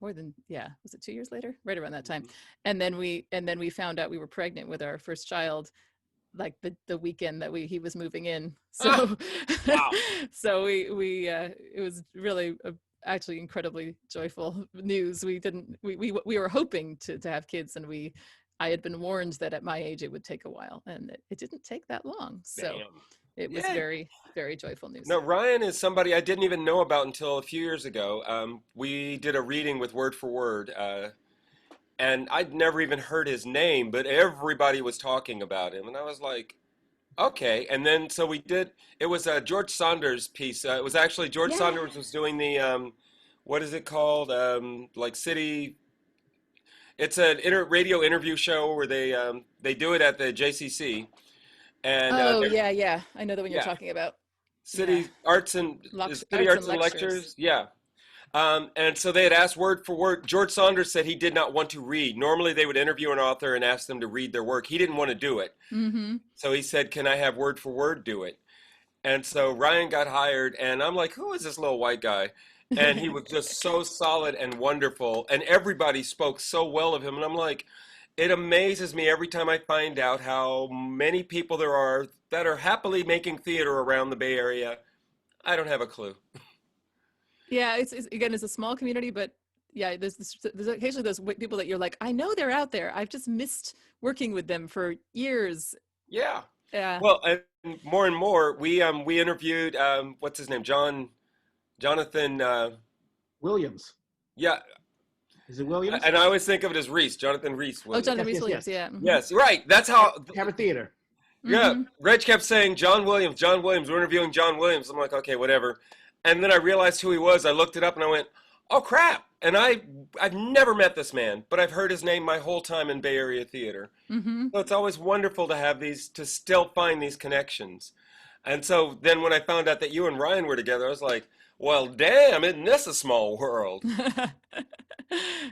more than, was it 2 years later? Right around that time. And then we found out we were pregnant with our first child, like the weekend that he was moving in. So Wow. so we it was really actually incredibly joyful news. We were hoping to have kids, and I had been warned that at my age it would take a while, and it didn't take that long. So Damn. it was Yeah. very, very joyful news. No, Ryan is somebody I didn't even know about until a few years ago. We did a reading with Word for Word, and I'd never even heard his name, but everybody was talking about him, and I was like, okay. And then so we did. It was a George Saunders piece. It was actually George Saunders was doing the what is it called? Like City. It's an radio interview show where they do it at the JCC, and Yeah, I know the one you're yeah, talking about. City Arts and City Arts and Arts and Lectures. Lectures. Yeah. And so they had asked Word for Word. George Saunders said he did not want to read. Normally they would interview an author and ask them to read their work. He didn't want to do it. Mm-hmm. So he said, can I have Word for Word do it? And so Ryan got hired, and I'm like, who is this little white guy? And he was just so solid and wonderful, and everybody spoke so well of him. And I'm like, it amazes me every time I find out how many people there are that are happily making theater around the Bay Area. I don't have a clue. Yeah, it's a small community, but yeah, there's occasionally those people that you're like, I know they're out there. I've just missed working with them for years. Yeah. Yeah. Well, and more, we interviewed what's his name, Jonathan Williams. Yeah. Is it Williams? And I always think of it as Reese, Jonathan Reese. Oh, Jonathan Reese Yes, Williams. yes. Yeah. Mm-hmm. Yes, right. That's how. Cabaret Theater. Yeah, Mm-hmm. Reg kept saying John Williams, John Williams. We're interviewing John Williams. I'm like, okay, whatever. And then I realized who he was. I looked it up and I went, oh crap! And I've never met this man, but I've heard his name my whole time in Bay Area theater. Mm-hmm. So it's always wonderful to have to still find these connections. And so then when I found out that you and Ryan were together, I was like, well, damn, isn't this a small world?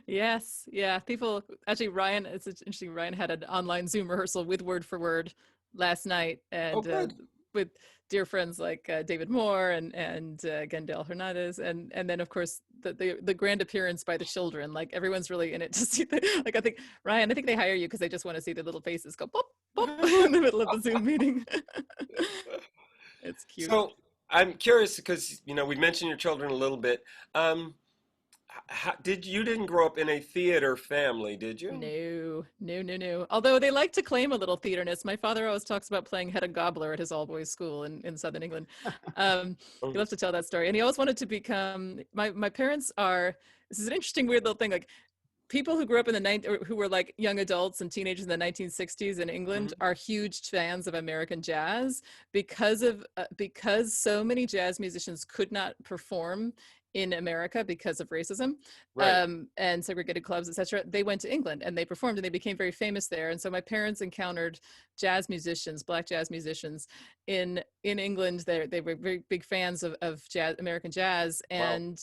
Yes. Yeah. People actually, Ryan, it's interesting. Ryan had an online Zoom rehearsal with Word for Word last night, and with dear friends like David Moore and Gendel Hernandez, and then of course the grand appearance by the children. Like everyone's really in it to see like I think Ryan, I think they hire you because they just want to see the little faces go pop pop in the middle of the Zoom meeting. It's cute. So I'm curious because we mentioned your children a little bit. You didn't grow up in a theater family, did you? No. Although they like to claim a little theaterness. My father always talks about playing head and gobbler at his all-boys school in Southern England. He loves to tell that story. And he always wanted to become, my parents are, this is an interesting, weird little thing. Like people who grew up in or who were like young adults and teenagers in the 1960s in England are huge fans of American jazz because so many jazz musicians could not perform in America because of racism, Right. and segregated clubs, etc. They went to England and they performed and they became very famous there. And so my parents encountered jazz musicians, black jazz musicians in England. They were very big fans of jazz, American jazz, and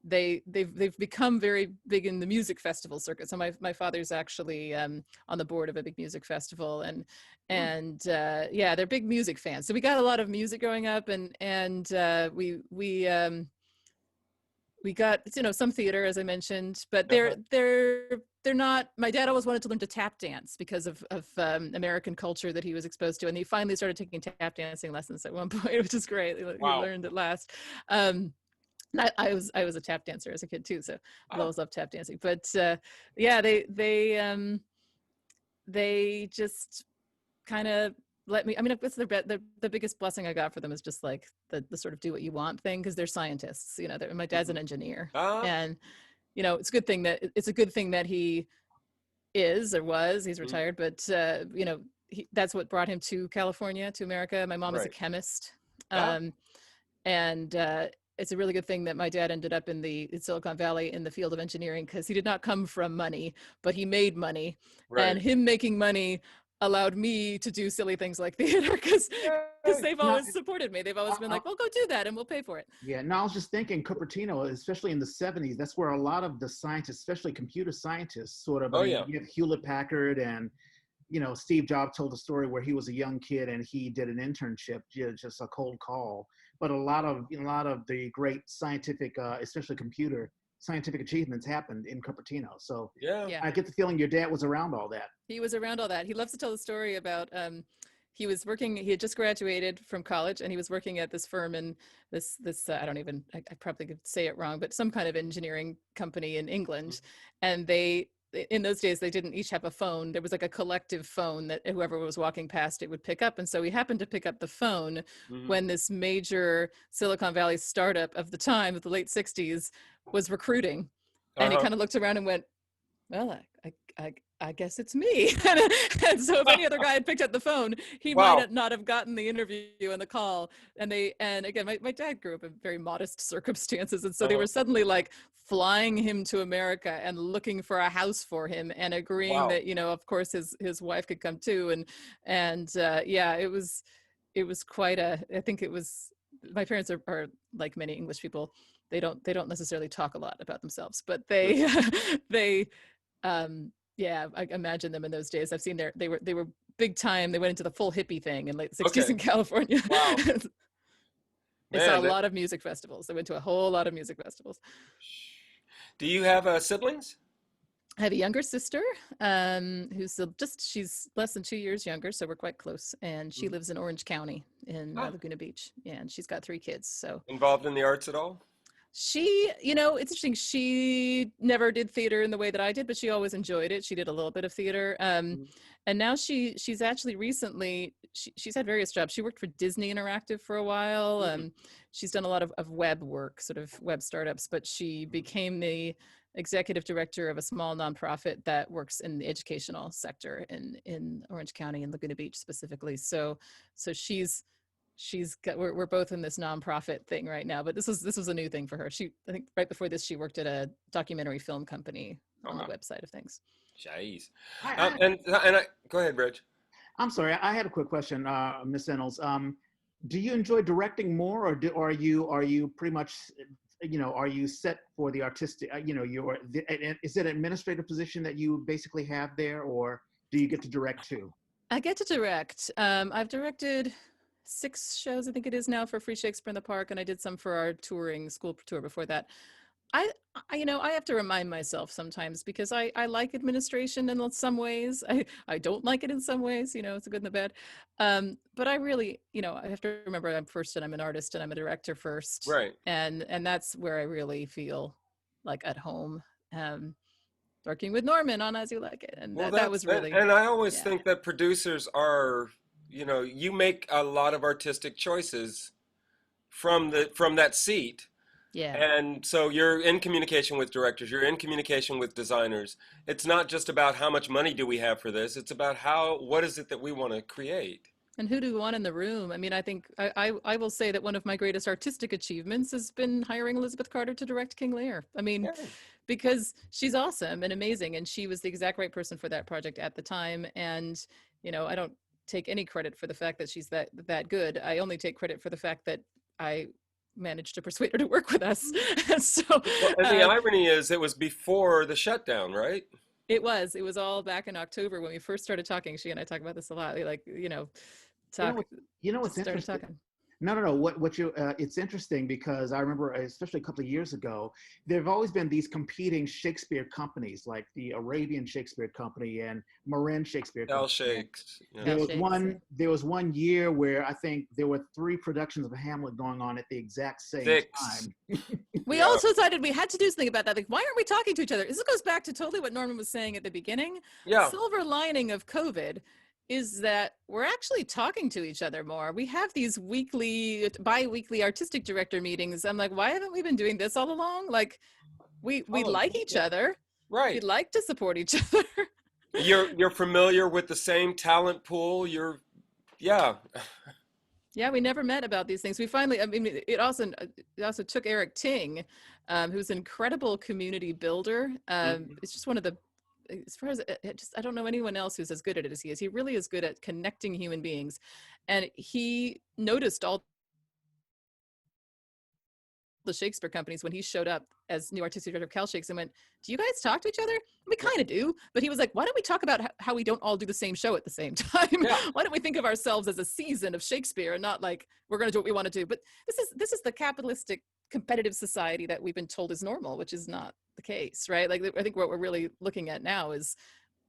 they've become very big in the music festival circuit. So my father's actually on the board of a big music festival, and they're big music fans. So we got a lot of music growing up, and we got some theater, as I mentioned, but they're not. My dad always wanted to learn to tap dance because of American culture that he was exposed to, and he finally started taking tap dancing lessons at one point, which is great. He learned at last. I was a tap dancer as a kid too, so I always loved tap dancing. But they just kind of let me. I mean, it's the biggest blessing I got for them is just like the sort of do what you want thing, because they're scientists. My dad's an engineer, and it's a good thing that he is or was. He's retired, but that's what brought him to California, to America. My mom is a chemist, and it's a really good thing that my dad ended up in Silicon Valley in the field of engineering, because he did not come from money, but he made money, and him making money allowed me to do silly things like theater, because they've always supported me. They've always been like, well, go do that and we'll pay for it. Yeah, no, I was just thinking Cupertino, especially in the 70s, that's where a lot of the scientists, especially computer scientists, sort of, you have Hewlett Packard and Steve Jobs told a story where he was a young kid and he did an internship, just a cold call. But a lot of the great scientific, especially computer scientific achievements happened in Cupertino. So Yeah. Yeah. I get the feeling your dad was around all that. He was around all that. He loves to tell the story about he had just graduated from college and he was working at this firm in this I probably could say it wrong, but some kind of engineering company in England. And in those days they didn't each have a phone. There was like a collective phone that whoever was walking past it would pick up. And so he happened to pick up the phone when this major Silicon Valley startup of the time of the late 60s was recruiting. And he kind of looked around and went, well, I guess it's me. And so if any other guy had picked up the phone, he might not have gotten the interview and the call. And again, my dad grew up in very modest circumstances. And so they were suddenly like flying him to America and looking for a house for him and agreeing that, of course his wife could come too. It was quite I think it was, my parents are like many English people. They don't necessarily talk a lot about themselves, but they I imagine them in those days. I've seen they were big time. They went into the full hippie thing in late 60s in California. Wow. They saw a lot of music festivals. They went to a whole lot of music festivals. Do you have siblings? I have a younger sister who's she's less than 2 years younger, so we're quite close. And she lives in Orange County in Laguna Beach. Yeah, and she's got 3 kids. So involved in the arts at all? She, it's interesting. She never did theater in the way that I did, but she always enjoyed it. She did a little bit of theater. And now she's actually recently, she's had various jobs. She worked for Disney Interactive for a while. She's done a lot of web work, sort of web startups, but she became the executive director of a small nonprofit that works in the educational sector in Orange County and Laguna Beach specifically. So we're both in this nonprofit thing right now, but this was a new thing for her. I think right before this, she worked at a documentary film company on the website of things. Jeez. Go ahead, Reg. I'm sorry, I had a quick question, Miss Ennals. Do you enjoy directing more, or are you pretty much, are you set for the artistic, is it an administrative position that you basically have there, or do you get to direct too? I get to direct. I've directed 6 shows, I think it is now, for Free Shakespeare in the Park, and I did some for our school tour before that. I have to remind myself sometimes, because I like administration in some ways. I don't like it in some ways, it's a good and the bad. But I really, I have to remember I'm an artist and I'm a director first. Right. And that's where I really feel like at home. Working with Norman on As You Like It. And that was really. And I always think that producers are, you make a lot of artistic choices from that seat. Yeah. And so you're in communication with directors, you're in communication with designers. It's not just about how much money do we have for this, it's about what is it that we want to create. And who do we want in the room? I mean, I think I will say that one of my greatest artistic achievements has been hiring Elizabeth Carter to direct King Lear. I mean, because she's awesome and amazing, and she was the exact right person for that project at the time. And, I don't take any credit for the fact that she's that good. I only take credit for the fact that I managed to persuade her to work with us. And the irony is it was before the shutdown, right? It was all back in October when we first started talking. She and I talk about this a lot. We what's interesting? Talking. No. It's interesting because I remember, especially a couple of years ago, there have always been these competing Shakespeare companies, like the Arabian Shakespeare Company and Marin Shakespeare Company. Shakes. Yeah. There was one year where I think there were 3 productions of Hamlet going on at the exact same time. We also decided we had to do something about that. Like, why aren't we talking to each other? This goes back to totally what Norman was saying at the beginning. Yeah. The silver lining of COVID is that we're actually talking to each other more. We have these bi-weekly artistic director meetings. I'm like, why haven't we been doing this all along? Like, we like each other. Right. We like to support each other. You're familiar with the same talent pool. Yeah, we never met about these things. We finally, it also took Eric Ting, who's an incredible community builder. It's just one of the, as far as I don't know anyone else who's as good at it as he is. He really is good at connecting human beings. And he noticed all the Shakespeare companies when he showed up as new artistic director of Cal Shakes and went, do you guys talk to each other? We kind of do. But he was like, why don't we talk about how we don't all do the same show at the same time? Yeah. Why don't we think of ourselves as a season of Shakespeare and not like, we're going to do what we want to do. But this is the capitalistic competitive society that we've been told is normal, which is not the case, right? Like, I think what we're really looking at now is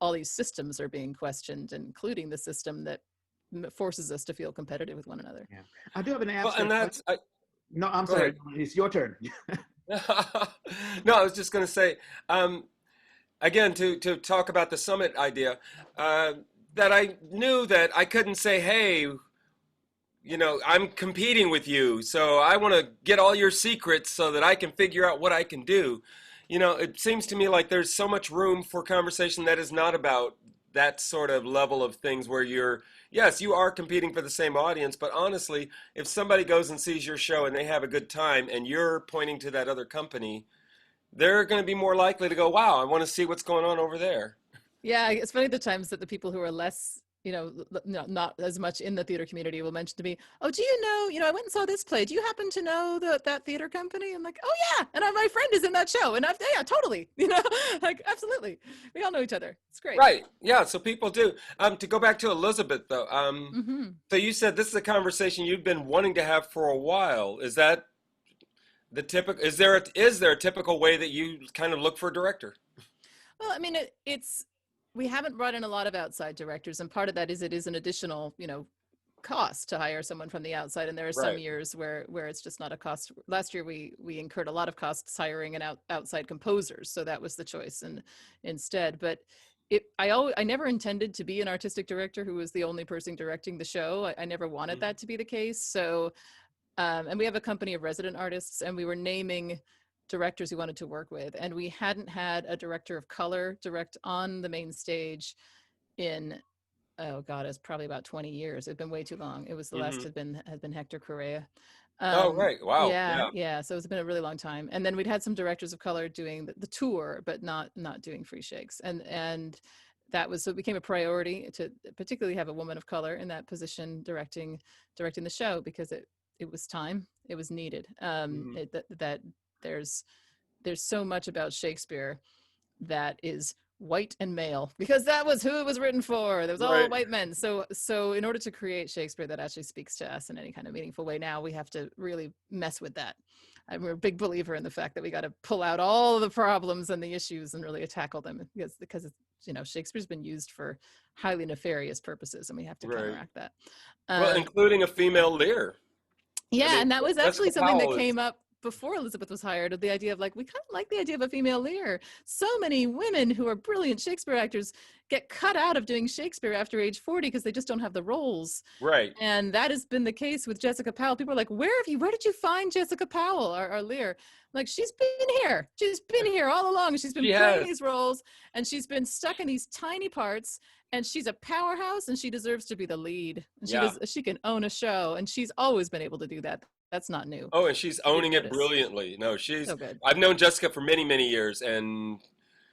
all these systems are being questioned, including the system that forces us to feel competitive with one another. Yeah. I do have an Well, abstract. and that's No, I'm Go sorry. ahead. It's your turn. No, I was just going to say, again, to talk about the summit idea, that I knew that I couldn't say, hey, I'm competing with you, so I want to get all your secrets so that I can figure out what I can do. It seems to me like there's so much room for conversation that is not about that sort of level of things where yes, you are competing for the same audience, but honestly, if somebody goes and sees your show and they have a good time and you're pointing to that other company, they're going to be more likely to go, wow, I want to see what's going on over there. Yeah, it's funny the times that the people who are less, not as much in the theater community will mention to me, oh, do you know, I went and saw this play. Do you happen to know that theater company? I'm like, oh yeah, and my friend is in that show, and yeah, totally, like absolutely, we all know each other. It's great. Right? Yeah. So people do. To go back to Elizabeth though, so you said this is a conversation you've been wanting to have for a while. Is that the typical? Is there a typical way that you kind of look for a director? Well, I mean, we haven't brought in a lot of outside directors, and part of that is it is an additional, cost to hire someone from the outside, and there are some years where it's just not a cost. Last year we incurred a lot of costs hiring an outside composers, so that was the choice and instead. But I never intended to be an artistic director who was the only person directing the show. I never wanted that to be the case. So and we have a company of resident artists, and we were naming directors we wanted to work with, and we hadn't had a director of color direct on the main stage in, oh god, it's probably about 20 years. It'd been way too long. It was the last had been Hector Correa. Oh right, wow. Yeah, so it's been a really long time. And then we'd had some directors of color doing the tour, but not doing free shakes, and that was, so it became a priority to particularly have a woman of color in that position directing the show, because it was time, it was needed. That there's so much about Shakespeare that is white and male, because that was who it was written for. There was all white men. So in order to create Shakespeare that actually speaks to us in any kind of meaningful way, now we have to really mess with that. I'm a big believer in the fact that we got to pull out all the problems and the issues and really tackle them, because it's, Shakespeare's been used for highly nefarious purposes, and we have to counteract that. Well, including a female Lear. Yeah, and that was actually something that came up before Elizabeth was hired, the idea of like, we kind of like the idea of a female Lear. So many women who are brilliant Shakespeare actors get cut out of doing Shakespeare after age 40 because they just don't have the roles. Right. And that has been the case with Jessica Powell. People are like, where did you find Jessica Powell, our Lear? Like, she's been here. She's been here all along. She's been playing these roles, and she's been stuck in these tiny parts, and she's a powerhouse, and she deserves to be the lead. And she can own a show, and she's always been able to do that. That's not new. Oh, and she's owning it brilliantly. No, she's so good. I've known Jessica for many, many years. And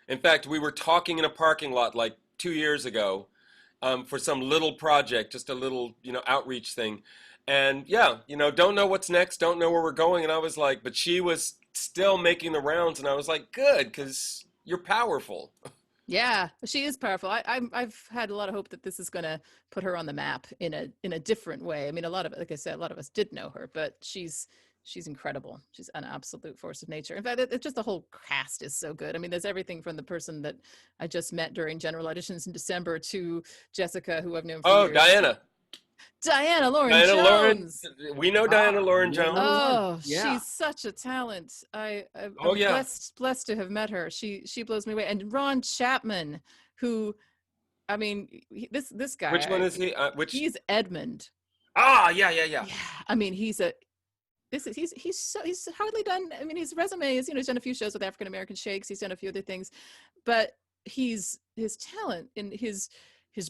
in fact, we were talking in a parking lot like 2 years ago for some little project, just a little, outreach thing. And don't know what's next, don't know where we're going. And I was like, but she was still making the rounds. And I was like, good, because you're powerful. Yeah, she is powerful. I've had a lot of hope that this is going to put her on the map in a different way. I mean, like I said, a lot of us did know her, but she's incredible. She's an absolute force of nature. In fact, it's just the whole cast is so good. I mean, there's everything from the person that I just met during general auditions in December to Jessica, who I've known for years. Diana Lauren Jones. We know Diana Lauren Jones. Oh, she's such a talent. I'm blessed to have met her. She blows me away. And Ron Chapman, who, I mean, this guy. Which one is he? He's Edmund. Ah, yeah. Yeah, I mean, he's hardly done. I mean, his resume is, he's done a few shows with African American Shakes. He's done a few other things, but his talent in his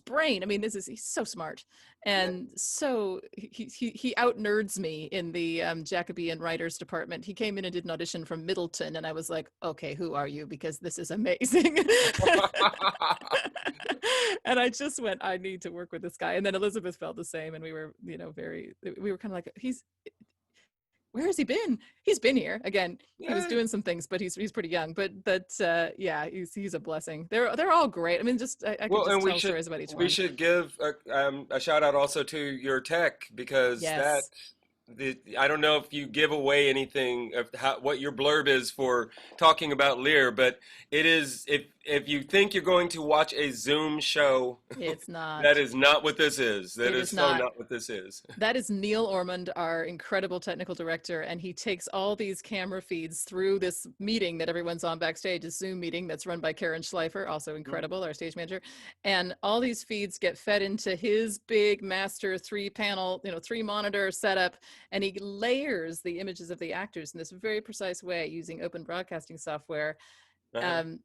brain. I mean, he's so smart, and so he out nerds me in the Jacobean writers department. He came in and did an audition from Middleton, and I was like, okay, who are you? Because this is amazing. And I just went, I need to work with this guy. And then Elizabeth felt the same, and we were, we were kind of like, where has he been? He's been here again. He was Yeah. doing some things, but he's pretty young. But yeah, he's a blessing. They're all great. I mean, just I could Well, just and tell stories about each we one. should give a shout out also to your tech, because that Yes, I don't know if you give away anything of what your blurb is for talking about Lear, but it is, if you think you're going to watch a Zoom show, it's that not. is not what this is. That It is is so not. not what this is. That is Neil Ormond, our incredible technical director, and he takes all these camera feeds through this meeting that everyone's on backstage, a Zoom meeting that's run by Karen Schleifer, also incredible, our stage manager. And all these feeds get fed into his big master 3-panel, 3-monitor setup, and he layers the images of the actors in this very precise way using open broadcasting software. Uh-huh. Um,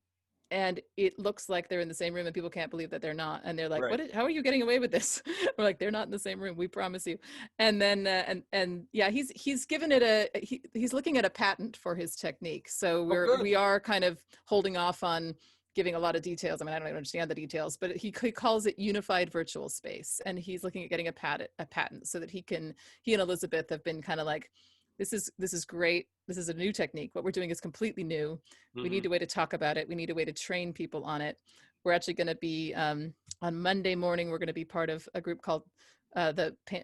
and it looks like they're in the same room, and people can't believe that they're not, and they're like, Right. how are you getting away with this? We're like, they're not in the same room, we promise you. And then and yeah, he's given it he's looking at a patent for his technique, so Oh, good. we are kind of holding off on giving a lot of details. I mean, I don't even understand the details, but he calls it unified virtual space, and he's looking at getting a patent so that he and Elizabeth have been kind of like, this is great. This is a new technique. What we're doing is completely new. We Hmm. need a way to talk about it. We need a way to train people on it. We're actually going to be on Monday morning. We're going to be part of a group called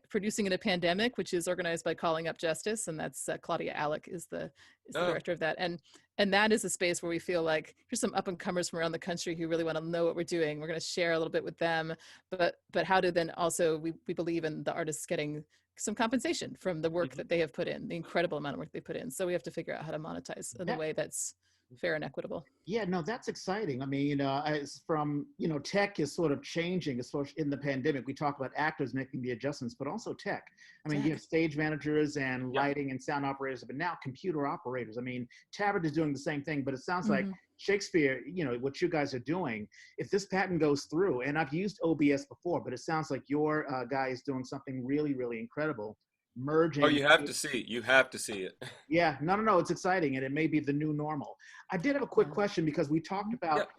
Producing in a Pandemic, which is organized by Calling Up Justice, and that's Claudia Alec is the Oh, director of that. And that is a space where we feel like here's some up and comers from around the country who really want to know what we're doing. We're going to share a little bit with them, but how to then also we believe in the artists getting some compensation from the work mhm. that they have put in, the incredible amount of work they put in. So we have to figure out how to monetize in a That way that's fair and equitable. Yeah, no, that's exciting. I mean, as from, tech is sort of changing, especially in the pandemic. We talk about actors making the adjustments, but also tech. I mean, you have Tech. stage managers and Yep. lighting and sound operators, but now computer operators. I mean, Tabard is doing the same thing, but it sounds like Mhm. Shakespeare, what you guys are doing, if this patent goes through, and I've used OBS before, but it sounds like your guy is doing something really, really incredible, Oh, merging. you have to see it. You have to see it. Yeah, no, no, no, it's exciting, and it may be the new normal. I did have a quick Yeah. question because we talked Mhm. about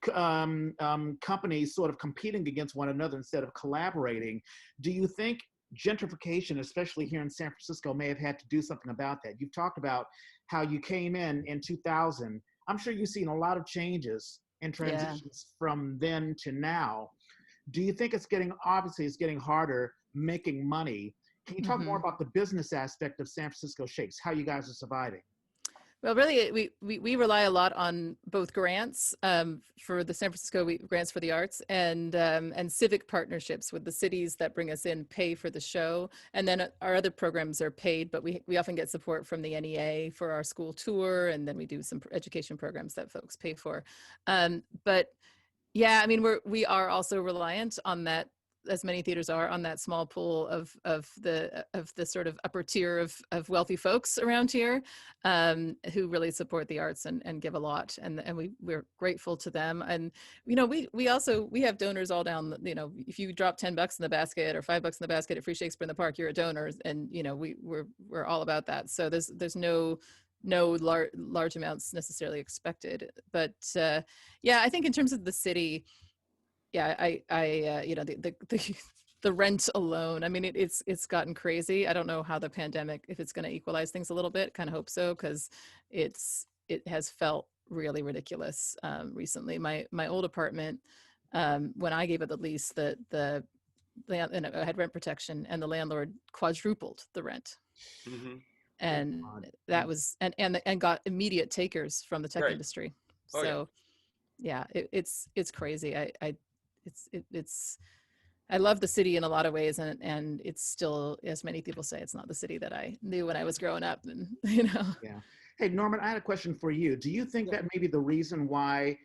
Yep. companies sort of competing against one another instead of collaborating. Do you think gentrification, especially here in San Francisco, may have had to do something about that? You've talked about how you came in 2000. I'm sure you've seen a lot of changes and Yeah. transitions from then to now. Do you think obviously it's getting harder making money? Can you talk more Hmm. about the business aspect of San Francisco Shakes, how you guys are surviving? Well, really, we rely a lot on both grants for the San Francisco grants for the arts and civic partnerships with the cities that bring us in, pay for the show, and then our other programs are paid, but we often get support from the NEA for our school tour, and then we do some education programs that folks pay for. But yeah, I mean, we are also reliant on that, as many theaters are, on that small pool of the sort of upper tier of wealthy folks around here, who really support the arts and give a lot, and we're grateful to them. And we have donors all down. If you drop $10 in the basket or $5 in the basket at Free Shakespeare in the Park, you're a donor, and we're all about that. So there's no large amounts necessarily expected, but yeah, I think in terms of the city, yeah, the rent alone, I mean, it's gotten crazy. I don't know how the pandemic, if it's going to equalize things a little bit. Kind of hope so, because it has felt really ridiculous recently. My old apartment, when I gave it the lease, the land, and I had rent protection, and the landlord quadrupled the rent, Hmm. Good and God. that was and got immediate takers from the tech Right. industry. Oh, yeah. So yeah, it's crazy. It's I love the city in a lot of ways, and it's still, as many people say, it's not the city that I knew when I was growing up, and Yeah. Hey, Norman, I had a question for you. Do you think Yeah. that maybe the reason why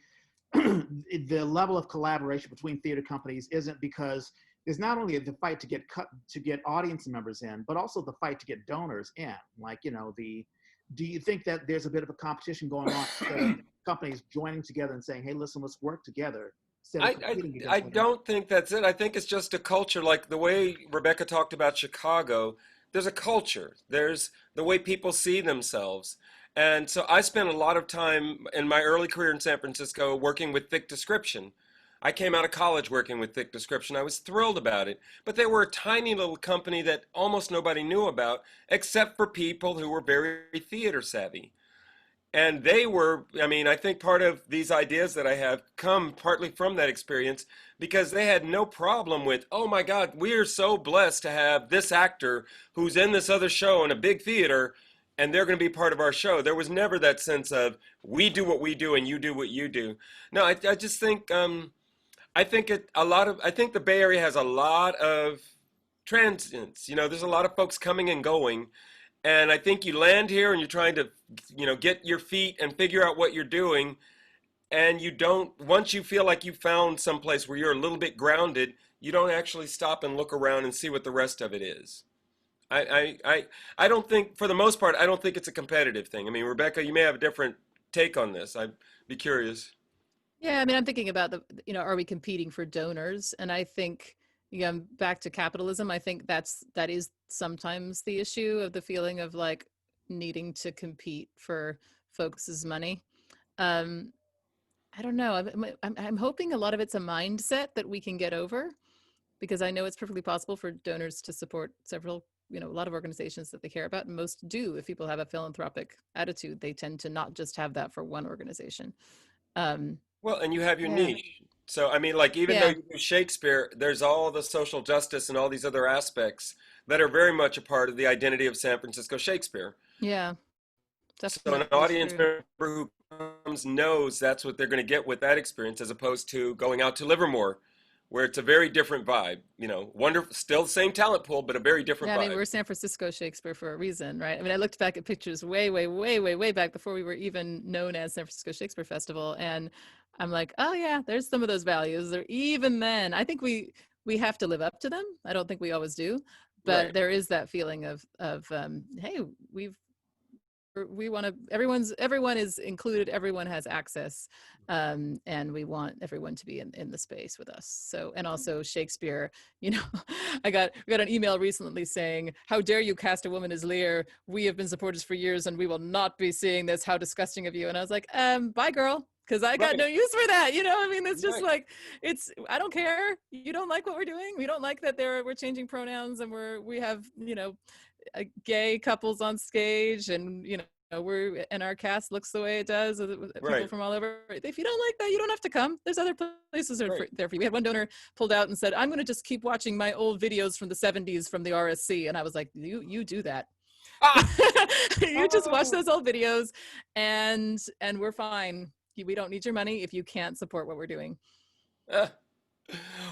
the level of collaboration between theater companies isn't because there's not only the fight to get audience members in, but also the fight to get donors in? Like, do you think that there's a bit of a competition going on instead of companies joining together and saying, hey, listen, let's work together instead of I, competing I against one another? don't think that's it. I think it's just a culture, like the way Rebecca talked about Chicago. There's a culture. There's the way people see themselves. And so I spent a lot of time in my early career in San Francisco working with thick description. I came out of college working with thick description. I was thrilled about it. But they were a tiny little company that almost nobody knew about, except for people who were very theater savvy. And they were, I mean, I think part of these ideas that I have come partly from that experience because they had no problem with, oh my God, we are so blessed to have this actor who's in this other show in a big theater and they're going to be part of our show. There was never that sense of we do what we do and you do what you do. No, I just think, I think the Bay Area has a lot of transients. You know, there's a lot of folks coming and going. And I think you land here and you're trying to, get your feet and figure out what you're doing. And you don't, once you feel like you found some place where you're a little bit grounded, you don't actually stop and look around and see what the rest of it is. I don't think, for the most part, I don't think it's a competitive thing. I mean, Rebecca, you may have a different take on this. I'd be curious. Yeah, I mean, I'm thinking about are we competing for donors? And I think, back to capitalism, I think that is sometimes the issue of the feeling of like needing to compete for folks' money. I don't know. I'm hoping a lot of it's a mindset that we can get over, because I know it's perfectly possible for donors to support several, a lot of organizations that they care about, and most do. If people have a philanthropic attitude, they tend to not just have that for one organization. Well, and you have your Yeah. niche. So, I mean, like, even though Yeah. you do Shakespeare, there's all the social justice and all these other aspects that are very much a part of the identity of San Francisco Shakespeare. Yeah. So an Definitely audience true. member who comes knows that's what they're going to get with that experience, as opposed to going out to Livermore, where it's a very different vibe. Wonderful, still the same talent pool, but a very different Yeah, I mean, vibe. we're San Francisco Shakespeare for a reason, right? I mean, I looked back at pictures way, way, way, way, way back before we were even known as San Francisco Shakespeare Festival, and I'm like, oh yeah, there's some of those values. Or even then, I think we have to live up to them. I don't think we always do, but Right, there is that feeling of hey, we want to, everyone is included, everyone has access, and we want everyone to be in the space with us. So, and also Shakespeare, we got an email recently saying, how dare you cast a woman as Lear? We have been supporters for years and we will not be seeing this. How disgusting of you. And I was like, bye girl, because I got right, no use for that. I mean, it's just right, like, I don't care. You don't like what we're doing. We don't like that we're changing pronouns and we have, gay couples on stage, and our cast looks the way it does with people right, from all over. If you don't like that, you don't have to come. There's other places that right. are there for you. We had one donor pulled out and said, I'm going to just keep watching my old videos from the 70s from the RSC. And I was like, you do that. Ah! You just watch Oh! those old videos and we're fine. We don't need your money if you can't support what we're doing. Ah.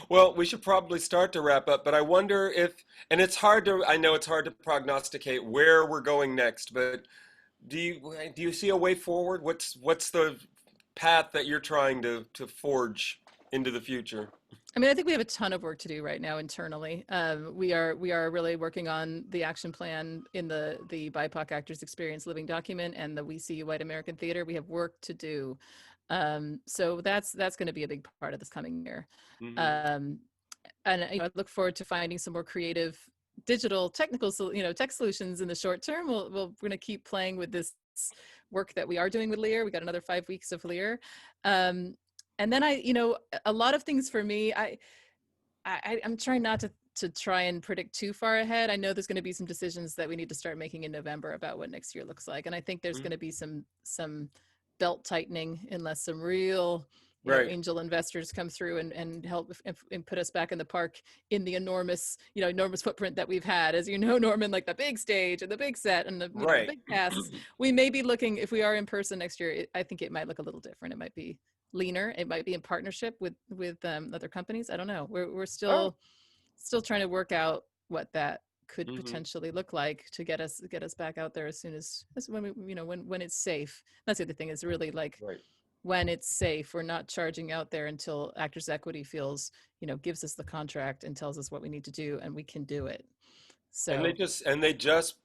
Well, we should probably start to wrap up, but I wonder if, and I know it's hard to prognosticate where we're going next, but do you see a way forward? What's the path that you're trying to forge into the future? I mean, I think we have a ton of work to do right now internally. We are really working on the action plan in the BIPOC Actors Experience Living Document and the We See You White American Theater. We have work to do. So that's going to be a big part of this coming year. Hmm. And I look forward to finding some more creative digital technical tech solutions in the short term. We're going to keep playing with this work that we are doing with Lear. We got another 5 weeks of Lear. And then a lot of things for me, I'm trying not to try and predict too far ahead. I know there's going to be some decisions that we need to start making in November about what next year looks like. And I think there's going to be some belt tightening unless some real Right, angel investors come through and help and put us back in the park in the enormous footprint that we've had, as Norman, like the big stage and the big set and the the right, big casts. We may be looking, if we are in person next year, I think it might look a little different. It might be leaner. It might be in partnership with other companies. I don't know. We're oh, still trying to work out what that could hmm, potentially look like to get us back out there as soon as when we when it's safe. That's the other thing, is really like right. when it's safe. We're not charging out there until Actors Equity feels, gives us the contract and tells us what we need to do, and we can do it. And they So just, and they just,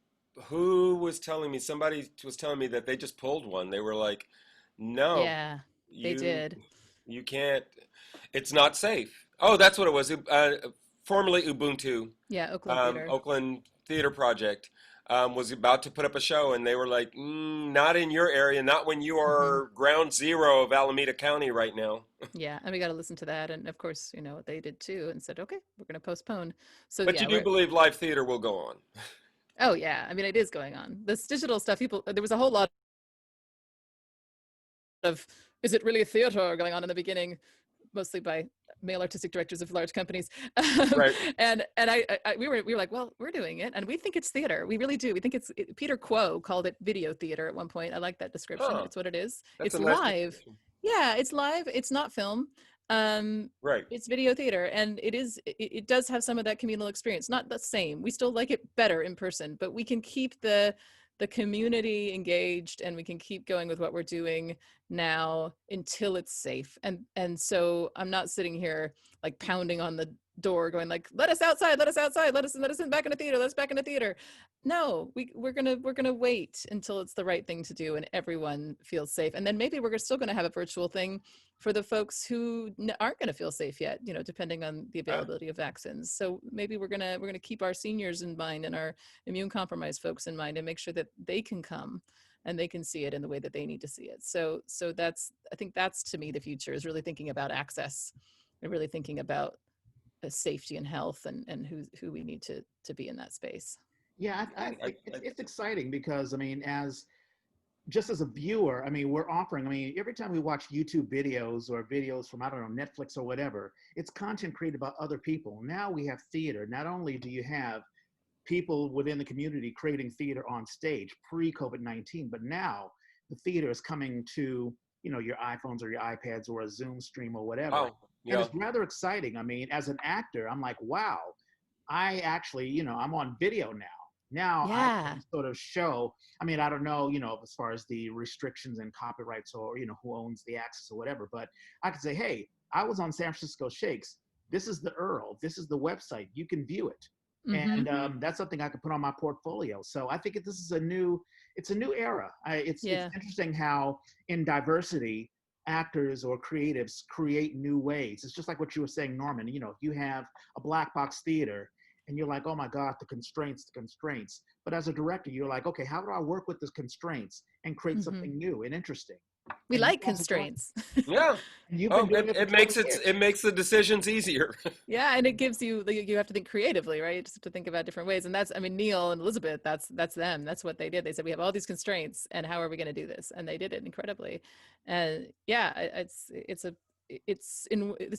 who was telling me? Somebody was telling me that they just pulled one. They were like, no, yeah, they you, did. you can't, it's not safe. Oh, that's what it was. Formerly Ubuntu, Yeah, Oakland Theater. Oakland Theater Project. was about to put up a show, and they were like, not in your area, not when you are ground zero of Alameda County right now. Yeah, and we got to listen to that, and of course, they did too, and said, okay, we're going to postpone. So But you yeah, do believe live theater will go on. oh yeah, I mean, it is going on. This digital stuff, there was a whole lot of, is it really a theater going on in the beginning, mostly by male artistic directors of large companies. Right. And we were like, well, we're doing it, and we think it's theater. We really do. We think Peter Quo called it video theater at one point. I like that description. Oh, It's what it is. that's It's a nice live. description. Yeah, it's live. It's not film. Right. It's video theater, and it does have some of that communal experience. Not the same. We still like it better in person, but we can keep the community engaged, and we can keep going with what we're doing now until it's safe. And so I'm not sitting here like pounding on the door going like, let us outside, let us outside, let us in back in the theater, let us back in the theater. No, we're gonna wait until it's the right thing to do and everyone feels safe. And then maybe we're still gonna have a virtual thing for the folks who aren't gonna feel safe yet, depending on the availability of vaccines. So maybe we're gonna keep our seniors in mind and our immune compromised folks in mind and make sure that they can come and they can see it in the way that they need to see it. So I think that's to me the future, is really thinking about access and really thinking about safety and health and who we need to be in that space. Yeah, I think it's exciting because, I mean, just as a viewer, I mean, we're offering, I mean, every time we watch YouTube videos or videos from, I don't know, Netflix or whatever, it's content created by other people. Now we have theater. Not only do you have people within the community creating theater on stage pre-COVID-19, but now the theater is coming to, your iPhones or your iPads or a Zoom stream or whatever. Oh, yeah. And it's rather exciting. I mean, as an actor, I'm like, wow, I actually, I'm on video now. Now Yeah. I can sort of show, I mean, I don't know, as far as the restrictions and copyrights or, who owns the access or whatever, but I could say, hey, I was on San Francisco Shakes. This is the URL. This is the website. You can view it. And that's something I could put on my portfolio. So I think this is a new era. It's interesting how in diversity, actors or creatives create new ways. It's just like what you were saying, Norman, if you have a black box theater and you're like, oh my God, the constraints. But as a director, you're like, okay, how do I work with the constraints and create something new and interesting? We like constraints. Yeah. It makes the decisions easier. Yeah, and it gives you have to think creatively, right? Just to think about different ways. And that's, I mean, Neil and Elizabeth, that's them. That's what they did. They said, we have all these constraints, and how are we going to do this? And they did it incredibly. And yeah, it's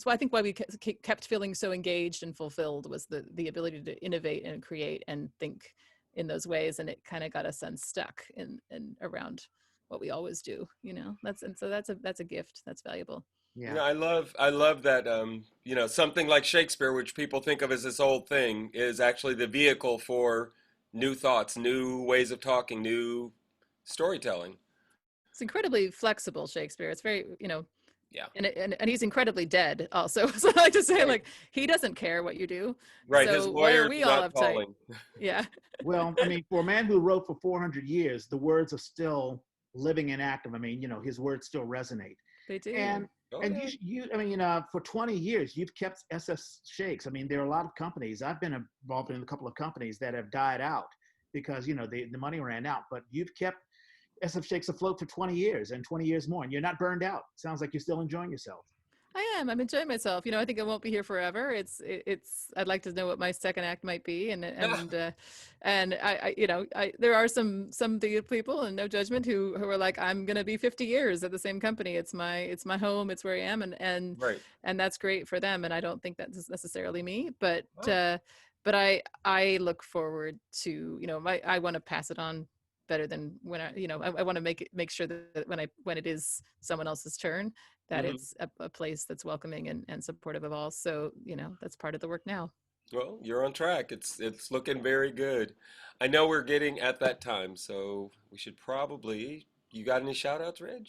why I think why we kept feeling so engaged and fulfilled was the ability to innovate and create and think in those ways. And it kind of got us unstuck in around what we always do, that's a gift that's valuable. Yeah, I love that, something like Shakespeare, which people think of as this old thing, is actually the vehicle for new thoughts, new ways of talking, new storytelling. It's incredibly flexible, Shakespeare. It's very, yeah. And he's incredibly dead also. So I like to say, like, he doesn't care what you do. Right, so his lawyer is not uptight? calling. Yeah. Well, I mean, for a man who wrote for 400 years, the words are still living and active. I mean, his words still resonate. They do. And for 20 years, you've kept SF Shakes. I mean, there are a lot of companies. I've been involved in a couple of companies that have died out because, the money ran out. But you've kept SF Shakes afloat for 20 years and 20 years more, and you're not burned out. Sounds like you're still enjoying yourself. I am. I'm enjoying myself. I think I won't be here forever. I'd like to know what my second act might be, and I there are some people, and no judgment, who are like, I'm going to be 50 years at the same company. It's my home. It's where I am, and right. And that's great for them. And I don't think that's necessarily me, but I look forward to, I want to pass it on better than when I want to make sure that when it is someone else's turn, that it's a place that's welcoming and supportive of all. So, that's part of the work now. Well, you're on track. It's looking very good. I know we're getting at that time, so we should probably, you got any shout outs, Reg?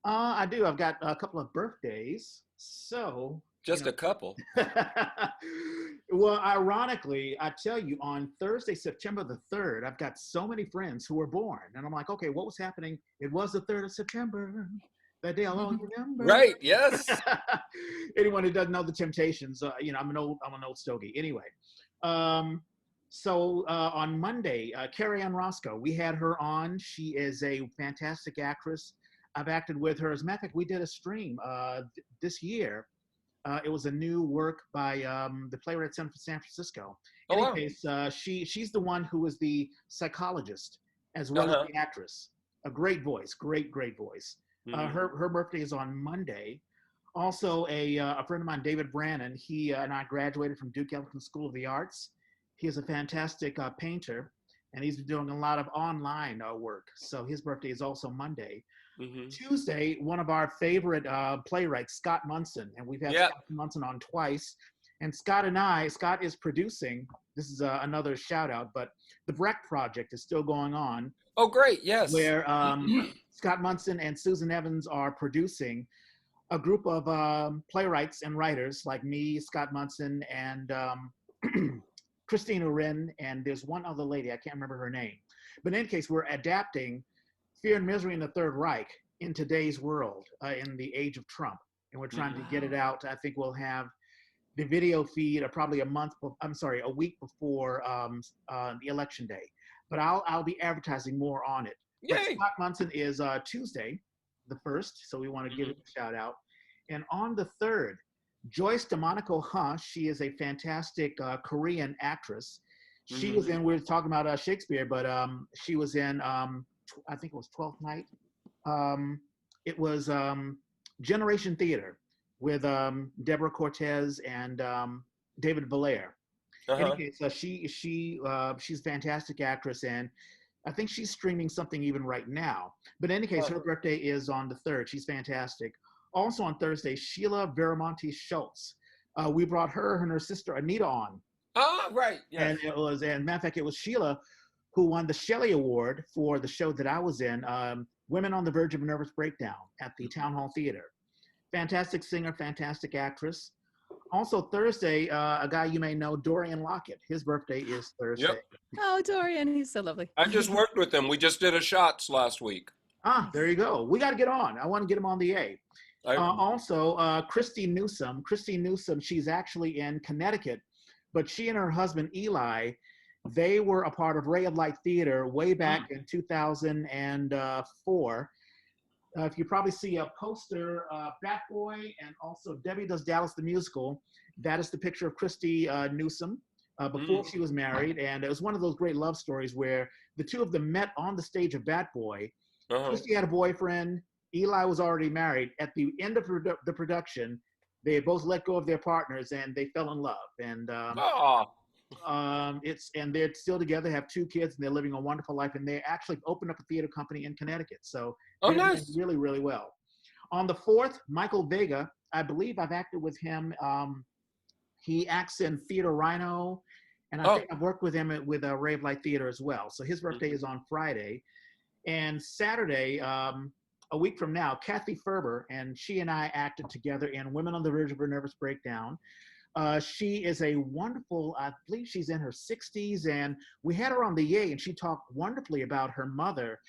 I do. I've got a couple of birthdays. So just a couple. Well, ironically, I tell you, on Thursday, September the 3rd, I've got so many friends who were born. And I'm like, okay, what was happening? It was the 3rd of September. That day I'll always remember. Right, yes. Anyone who doesn't know the Temptations, I'm an old stogie. Anyway, So on Monday, Carrie Ann Roscoe, we had her on. She is a fantastic actress. I've acted with her. As a matter of fact, we did a stream this year. It was a new work by the playwright San Francisco. Oh In any wow. case, she's the one who was the psychologist as well as Uh-huh. the actress. A great voice, great voice. Hmm. Her birthday is on Monday. Also, a friend of mine, David Brannon, he and I graduated from Duke Ellington School of the Arts. He is a fantastic painter, and he's been doing a lot of online work. So his birthday is also Monday. Hmm. Tuesday, one of our favorite playwrights, Scott Munson, and we've had Yeah. Scott Munson on twice. And Scott is producing, this is another shout out, but the Brecht Project is still going on, Oh great. Yes. where Scott Munson and Susan Evans are producing a group of playwrights and writers like me, Scott Munson, and Christina Wren, and there's one other lady, I can't remember her name. But in any case, we're adapting Fear and Misery in the Third Reich in today's world, in the age of Trump. And we're trying to get it out. I think we'll have the video feed probably a week before the election day. But I'll be advertising more on it. But Yay. Scott Munson is Tuesday, the 1st, so we want to give it a shout out. And on the 3rd, Joyce DeMonico Huh, she is a fantastic Korean actress. She was in, we were talking about Shakespeare, but she was in, I think it was 12th Night. It was Generation Theater with Deborah Cortez and David Valaire. In Uh-huh. any case, she's a fantastic actress, and I think she's streaming something even right now. But in any case, her birthday is on the 3rd. She's fantastic. Also on Thursday, Sheila Viramonte Schultz. We brought her and her sister Anita on. Ah, right. Yes. And matter of fact, it was Sheila who won the Shelley Award for the show that I was in, Women on the Verge of a Nervous Breakdown at the Town Hall Theater. Fantastic singer, fantastic actress. Also Thursday, a guy you may know, Dorian Lockett. His birthday is Thursday. Yep. Oh, Dorian, he's so lovely. I just worked with him. We just did a shots last week. Ah, there you go. We got to get on. I want to get him on the A. Also, Christy Newsom. Christy Newsom, she's actually in Connecticut, but she and her husband, Eli, they were a part of Ray of Light Theater way back in 2004. If you probably see a poster, Bat Boy and also Debbie Does Dallas the Musical, that is the picture of Christy Newsom before she was married. And it was one of those great love stories where the two of them met on the stage of Bat Boy. Christy had a boyfriend. Eli was already married. At the end of the production, they had both let go of their partners and they fell in love. And they're still together, have 2 kids, and they're living a wonderful life. And they actually opened up a theater company in Connecticut. So they're doing nice. really, really well. On the 4th, Michael Vega, I believe I've acted with him. He acts in Theater Rhino, and I think I've worked with him with Ray of Light Theater as well. So his birthday is on Friday. And Saturday, a week from now, Kathy Ferber, and she and I acted together in Women on the Verge of a Nervous Breakdown. She is a wonderful, I believe she's in her 60s, and we had her on the Yay, and she talked wonderfully about her mother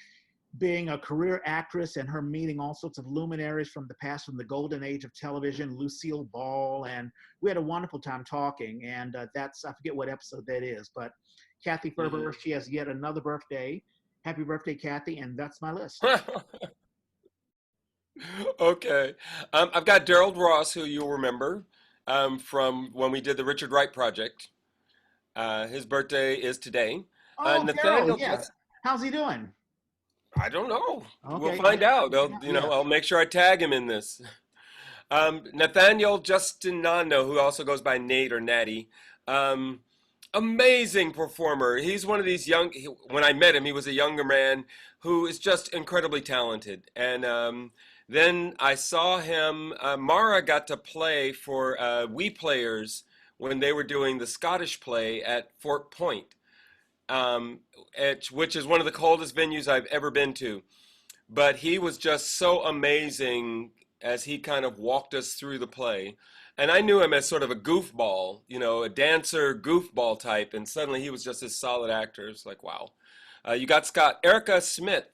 being a career actress and her meeting all sorts of luminaries from the past, from the golden age of television, Lucille Ball, and we had a wonderful time talking, and that's, I forget what episode that is, but Kathy Ferber, she has yet another birthday. Happy birthday, Kathy, and that's my list. Okay. I've got Daryl Ross, who you'll remember from when we did the Richard Wright project. His birthday is today. Oh, Nathaniel, Daryl, yeah. How's he doing? I don't know. Okay. We'll find out. I'll make sure I tag him in this. Nathaniel Justinano, who also goes by Nate or Natty. Amazing performer. He's one of these when I met him, he was a younger man who is just incredibly talented. And then I saw him, Mara got to play for We Players when they were doing the Scottish play at Fort Point, which is one of the coldest venues I've ever been to. But he was just so amazing as he kind of walked us through the play. And I knew him as sort of a goofball, a dancer goofball type, and suddenly he was just this solid actor. It's like, wow. You got Scott. Erica Smith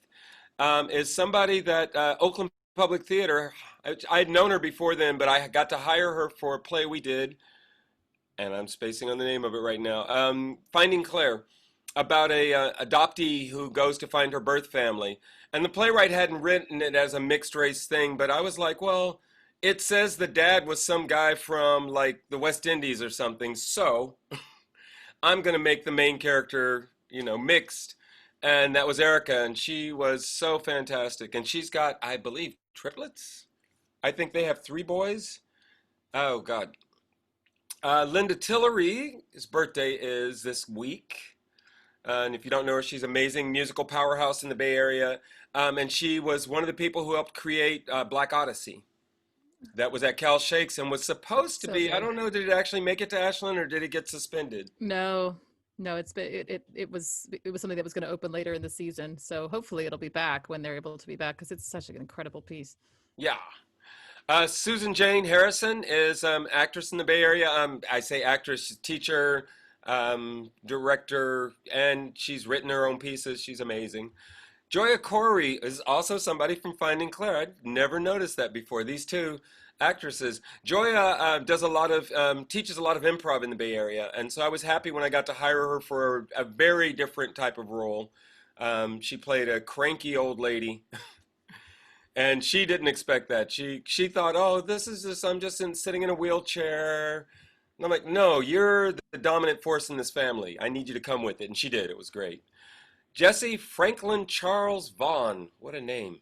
is somebody that Oakland Public Theater, I'd known her before then, but I got to hire her for a play we did and I'm spacing on the name of it right now. Finding Claire, about a adoptee who goes to find her birth family, and the playwright hadn't written it as a mixed race thing, but I was like, well, it says the dad was some guy from like the West Indies or something, so I'm gonna make the main character, mixed, and that was Erica, and she was so fantastic, and she's got, I believe, triplets. I think they have three boys. Oh God. Linda Tillery's birthday is this week. And if you don't know her, she's an amazing musical powerhouse in the Bay Area. And she was one of the people who helped create Black Odyssey. That was at Cal Shakes and was supposed to So be, I good. don't know, did it actually make it to Ashland or did it get suspended? No, no, it was something that was going to open later in the season. So hopefully it'll be back when they're able to be back because it's such an incredible piece. Yeah. Susan Jane Harrison is actress in the Bay Area. I say actress, she's teacher, director, and she's written her own pieces. She's amazing. Joya Corey is also somebody from Finding Claire. I'd never noticed that before. These two actresses. Joya does a lot of teaches a lot of improv in the Bay Area, and so I was happy when I got to hire her for a very different type of role. She played a cranky old lady. And she didn't expect that. She thought, oh, this is just I'm just sitting in a wheelchair. And I'm like, no, you're the dominant force in this family. I need you to come with it. And she did. It was great. Jesse Franklin Charles Vaughn. What a name.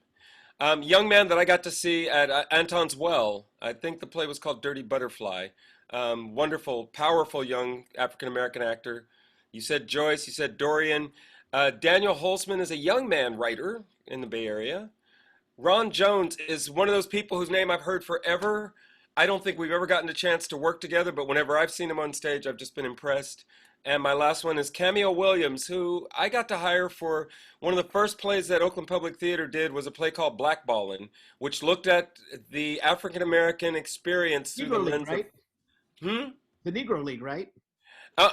Young man that I got to see at Anton's Well. I think the play was called Dirty Butterfly. Wonderful, powerful young African American actor. You said Joyce. You said Dorian. Daniel Holzman is a young man writer in the Bay Area. Ron Jones is one of those people whose name I've heard forever. I don't think we've ever gotten a chance to work together, but whenever I've seen him on stage, I've just been impressed. And my last one is Cameo Williams, who I got to hire for one of the first plays that Oakland Public Theater did was a play called Blackballin, which looked at the African American experience through the Negro League, lens of right? hmm? The Negro League, right?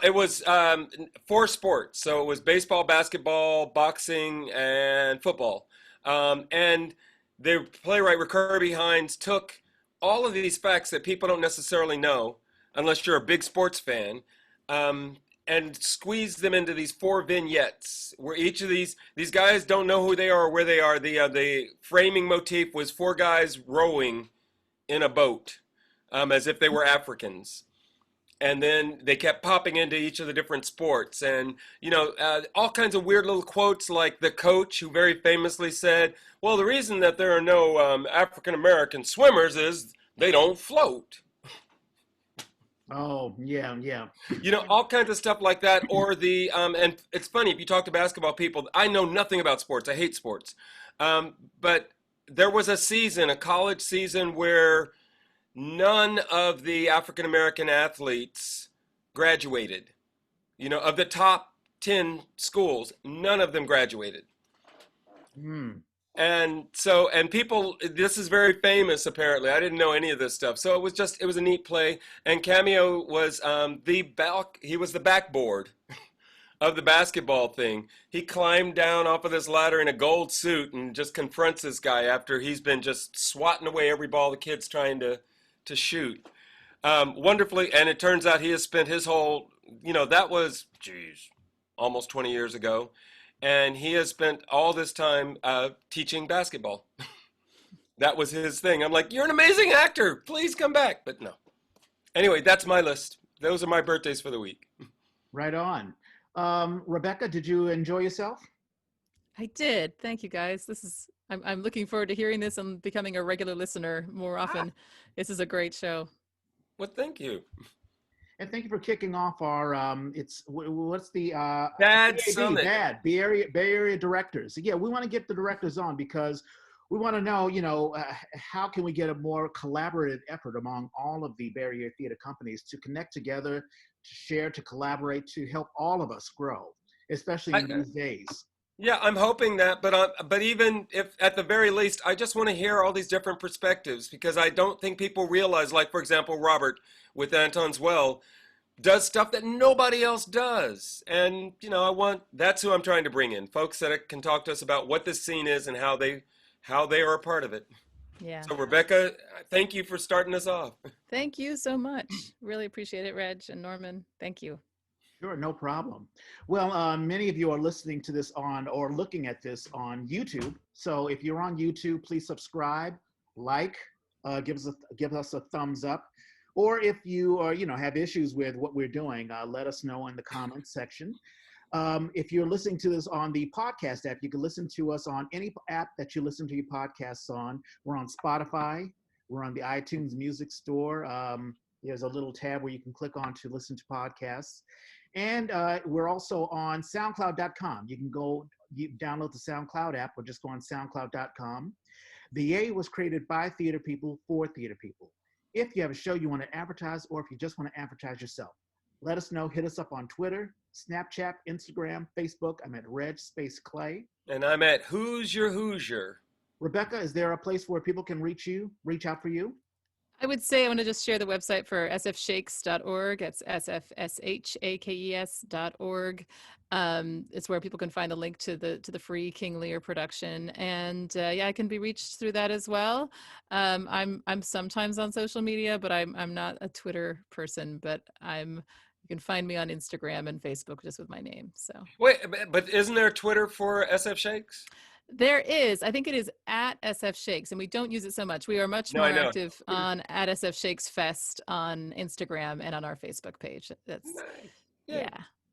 It was four sports, so it was baseball, basketball, boxing, and football. And the playwright Kirby Hines took all of these facts that people don't necessarily know, unless you're a big sports fan, and squeezed them into these four vignettes, where each of these guys don't know who they are or where they are. The framing motif was four guys rowing in a boat, as if they were Africans. And then they kept popping into each of the different sports, and all kinds of weird little quotes, like the coach who very famously said, well, the reason that there are no African American swimmers is they don't float. Oh, yeah, yeah. All kinds of stuff like that. Or and it's funny, if you talk to basketball people, I know nothing about sports, I hate sports, but there was a college season, where none of the African American athletes graduated. Of the top 10 schools, none of them graduated. Hmm. And people, this is very famous apparently. I didn't know any of this stuff. So it was a neat play. And Cameo was he was the backboard of the basketball thing. He climbed down off of this ladder in a gold suit and just confronts this guy after he's been just swatting away every ball the kid's trying to shoot. Wonderfully, and it turns out he has spent his whole, that was, almost 20 years ago, and he has spent all this time teaching basketball. That was his thing. I'm like, you're an amazing actor, please come back. But no. Anyway, that's my list. Those are my birthdays for the week. Right on. Rebecca, did you enjoy yourself? I did. Thank you, guys. I'm looking forward to hearing this and becoming a regular listener more often. This is a great show. Well, thank you. And thank you for kicking off our what's the Dad BAD, Summit. Dad, Bay Area directors. Yeah, we want to get the directors on because we want to know, how can we get a more collaborative effort among all of the Bay Area theater companies to connect together, to share, to collaborate, to help all of us grow, especially in these days. Yeah, I'm hoping that, but even if at the very least, I just want to hear all these different perspectives, because I don't think people realize, like, for example, Robert with Anton's Well does stuff that nobody else does. And, that's who I'm trying to bring in, folks that can talk to us about what this scene is and how they are a part of it. Yeah. So Rebecca, thank you for starting us off. Thank you so much. Really appreciate it, Reg and Norman. Thank you. Sure, no problem. Well, many of you are listening to this on or looking at this on YouTube. So if you're on YouTube, please subscribe, like, give us a thumbs up. Or if you are, have issues with what we're doing, let us know in the comments section. If you're listening to this on the podcast app, you can listen to us on any app that you listen to your podcasts on. We're on Spotify. We're on the iTunes Music Store. There's a little tab where you can click on to listen to podcasts. And we're also on SoundCloud.com. You can download the SoundCloud app or just go on SoundCloud.com. The Yay was created by theater people for theater people. If you have a show you want to advertise or if you just want to advertise yourself, let us know. Hit us up on Twitter, Snapchat, Instagram, Facebook. I'm at Reg Space Clay. And I'm at Who's Your Hoosier. Rebecca, is there a place where people can reach out for you? I would say I want to just share the website for sfshakes.org. It's sfshakes.org. It's where people can find the link to the free King Lear production, and I can be reached through that as well. I'm sometimes on social media, but I'm not a Twitter person. But you can find me on Instagram and Facebook just with my name. So Wait, but isn't there Twitter for SF Shakes? there is. I think it is at SF Shakes, and we don't use it so much. We are much more active on at SF Shakes Fest on Instagram and on our Facebook page. That's Nice. yeah.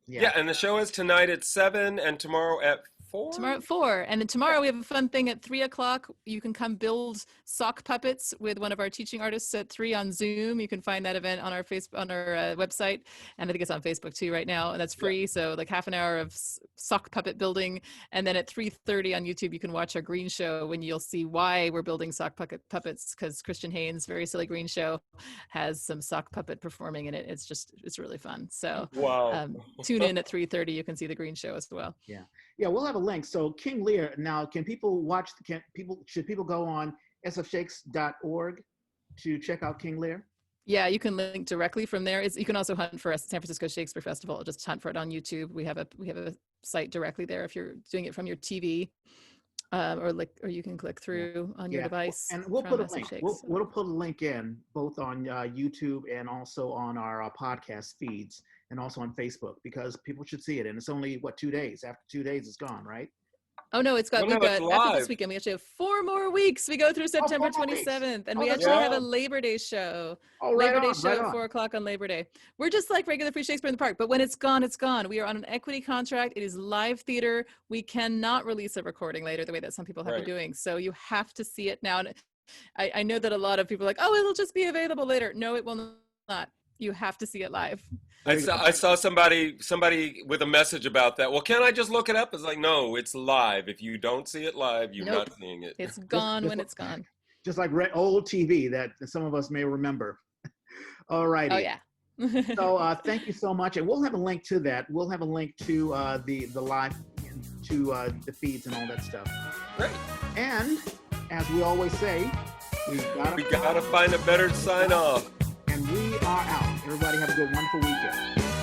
Yeah, and the show is tonight at 7 and tomorrow at 4? Tomorrow at 4. And then tomorrow we have a fun thing at 3 o'clock. You can come build sock puppets with one of our teaching artists at 3 on Zoom. You can find that event on our website. And I think it's on Facebook too right now. And that's free. Yeah. So like half an hour of sock puppet building. And then at 3:30 on YouTube, you can watch our green show when you'll see why we're building sock puppets, because Christian Haynes' Very Silly Green Show has some sock puppet performing in it. It's really fun. So wow. Tune in at 3:30. You can see the green show as well. Yeah, we'll have a link. So King Lear, now can people should people go on sfshakes.org to check out King Lear? Yeah, you can link directly from there. You can also hunt for us at San Francisco Shakespeare Festival. Just hunt for it on YouTube. We have a site directly there if you're doing it from your TV, or you can click through on your device. And we'll put a link. We'll put a link in both on YouTube and also on our podcast feeds and also on Facebook, because people should see it. And it's only 2 days. After 2 days, it's gone, right? Oh no, we've got after this weekend we actually have 4 more weeks. We go through September 27th, and we actually have a Labor Day show. Labor Day show at 4 o'clock on Labor Day. We're just like regular Free Shakespeare in the Park, but when it's gone, it's gone. We are on an equity contract. It is live theater. We cannot release a recording later the way that some people have been doing. So you have to see it now. And I know that a lot of people are like, oh, it'll just be available later. No, it will not. You have to see it live. I saw somebody with a message about that. Well, can't I just look it up? It's like, no, it's live. If you don't see it live, you're not seeing it. It's gone when it's gone. Just like old TV that some of us may remember. All righty. Oh yeah. So thank you so much, and we'll have a link to that. We'll have a link to the live, to the feeds and all that stuff. Great. And as we always say, we gotta find a better sign off. And we are out. Everybody have a good, wonderful weekend.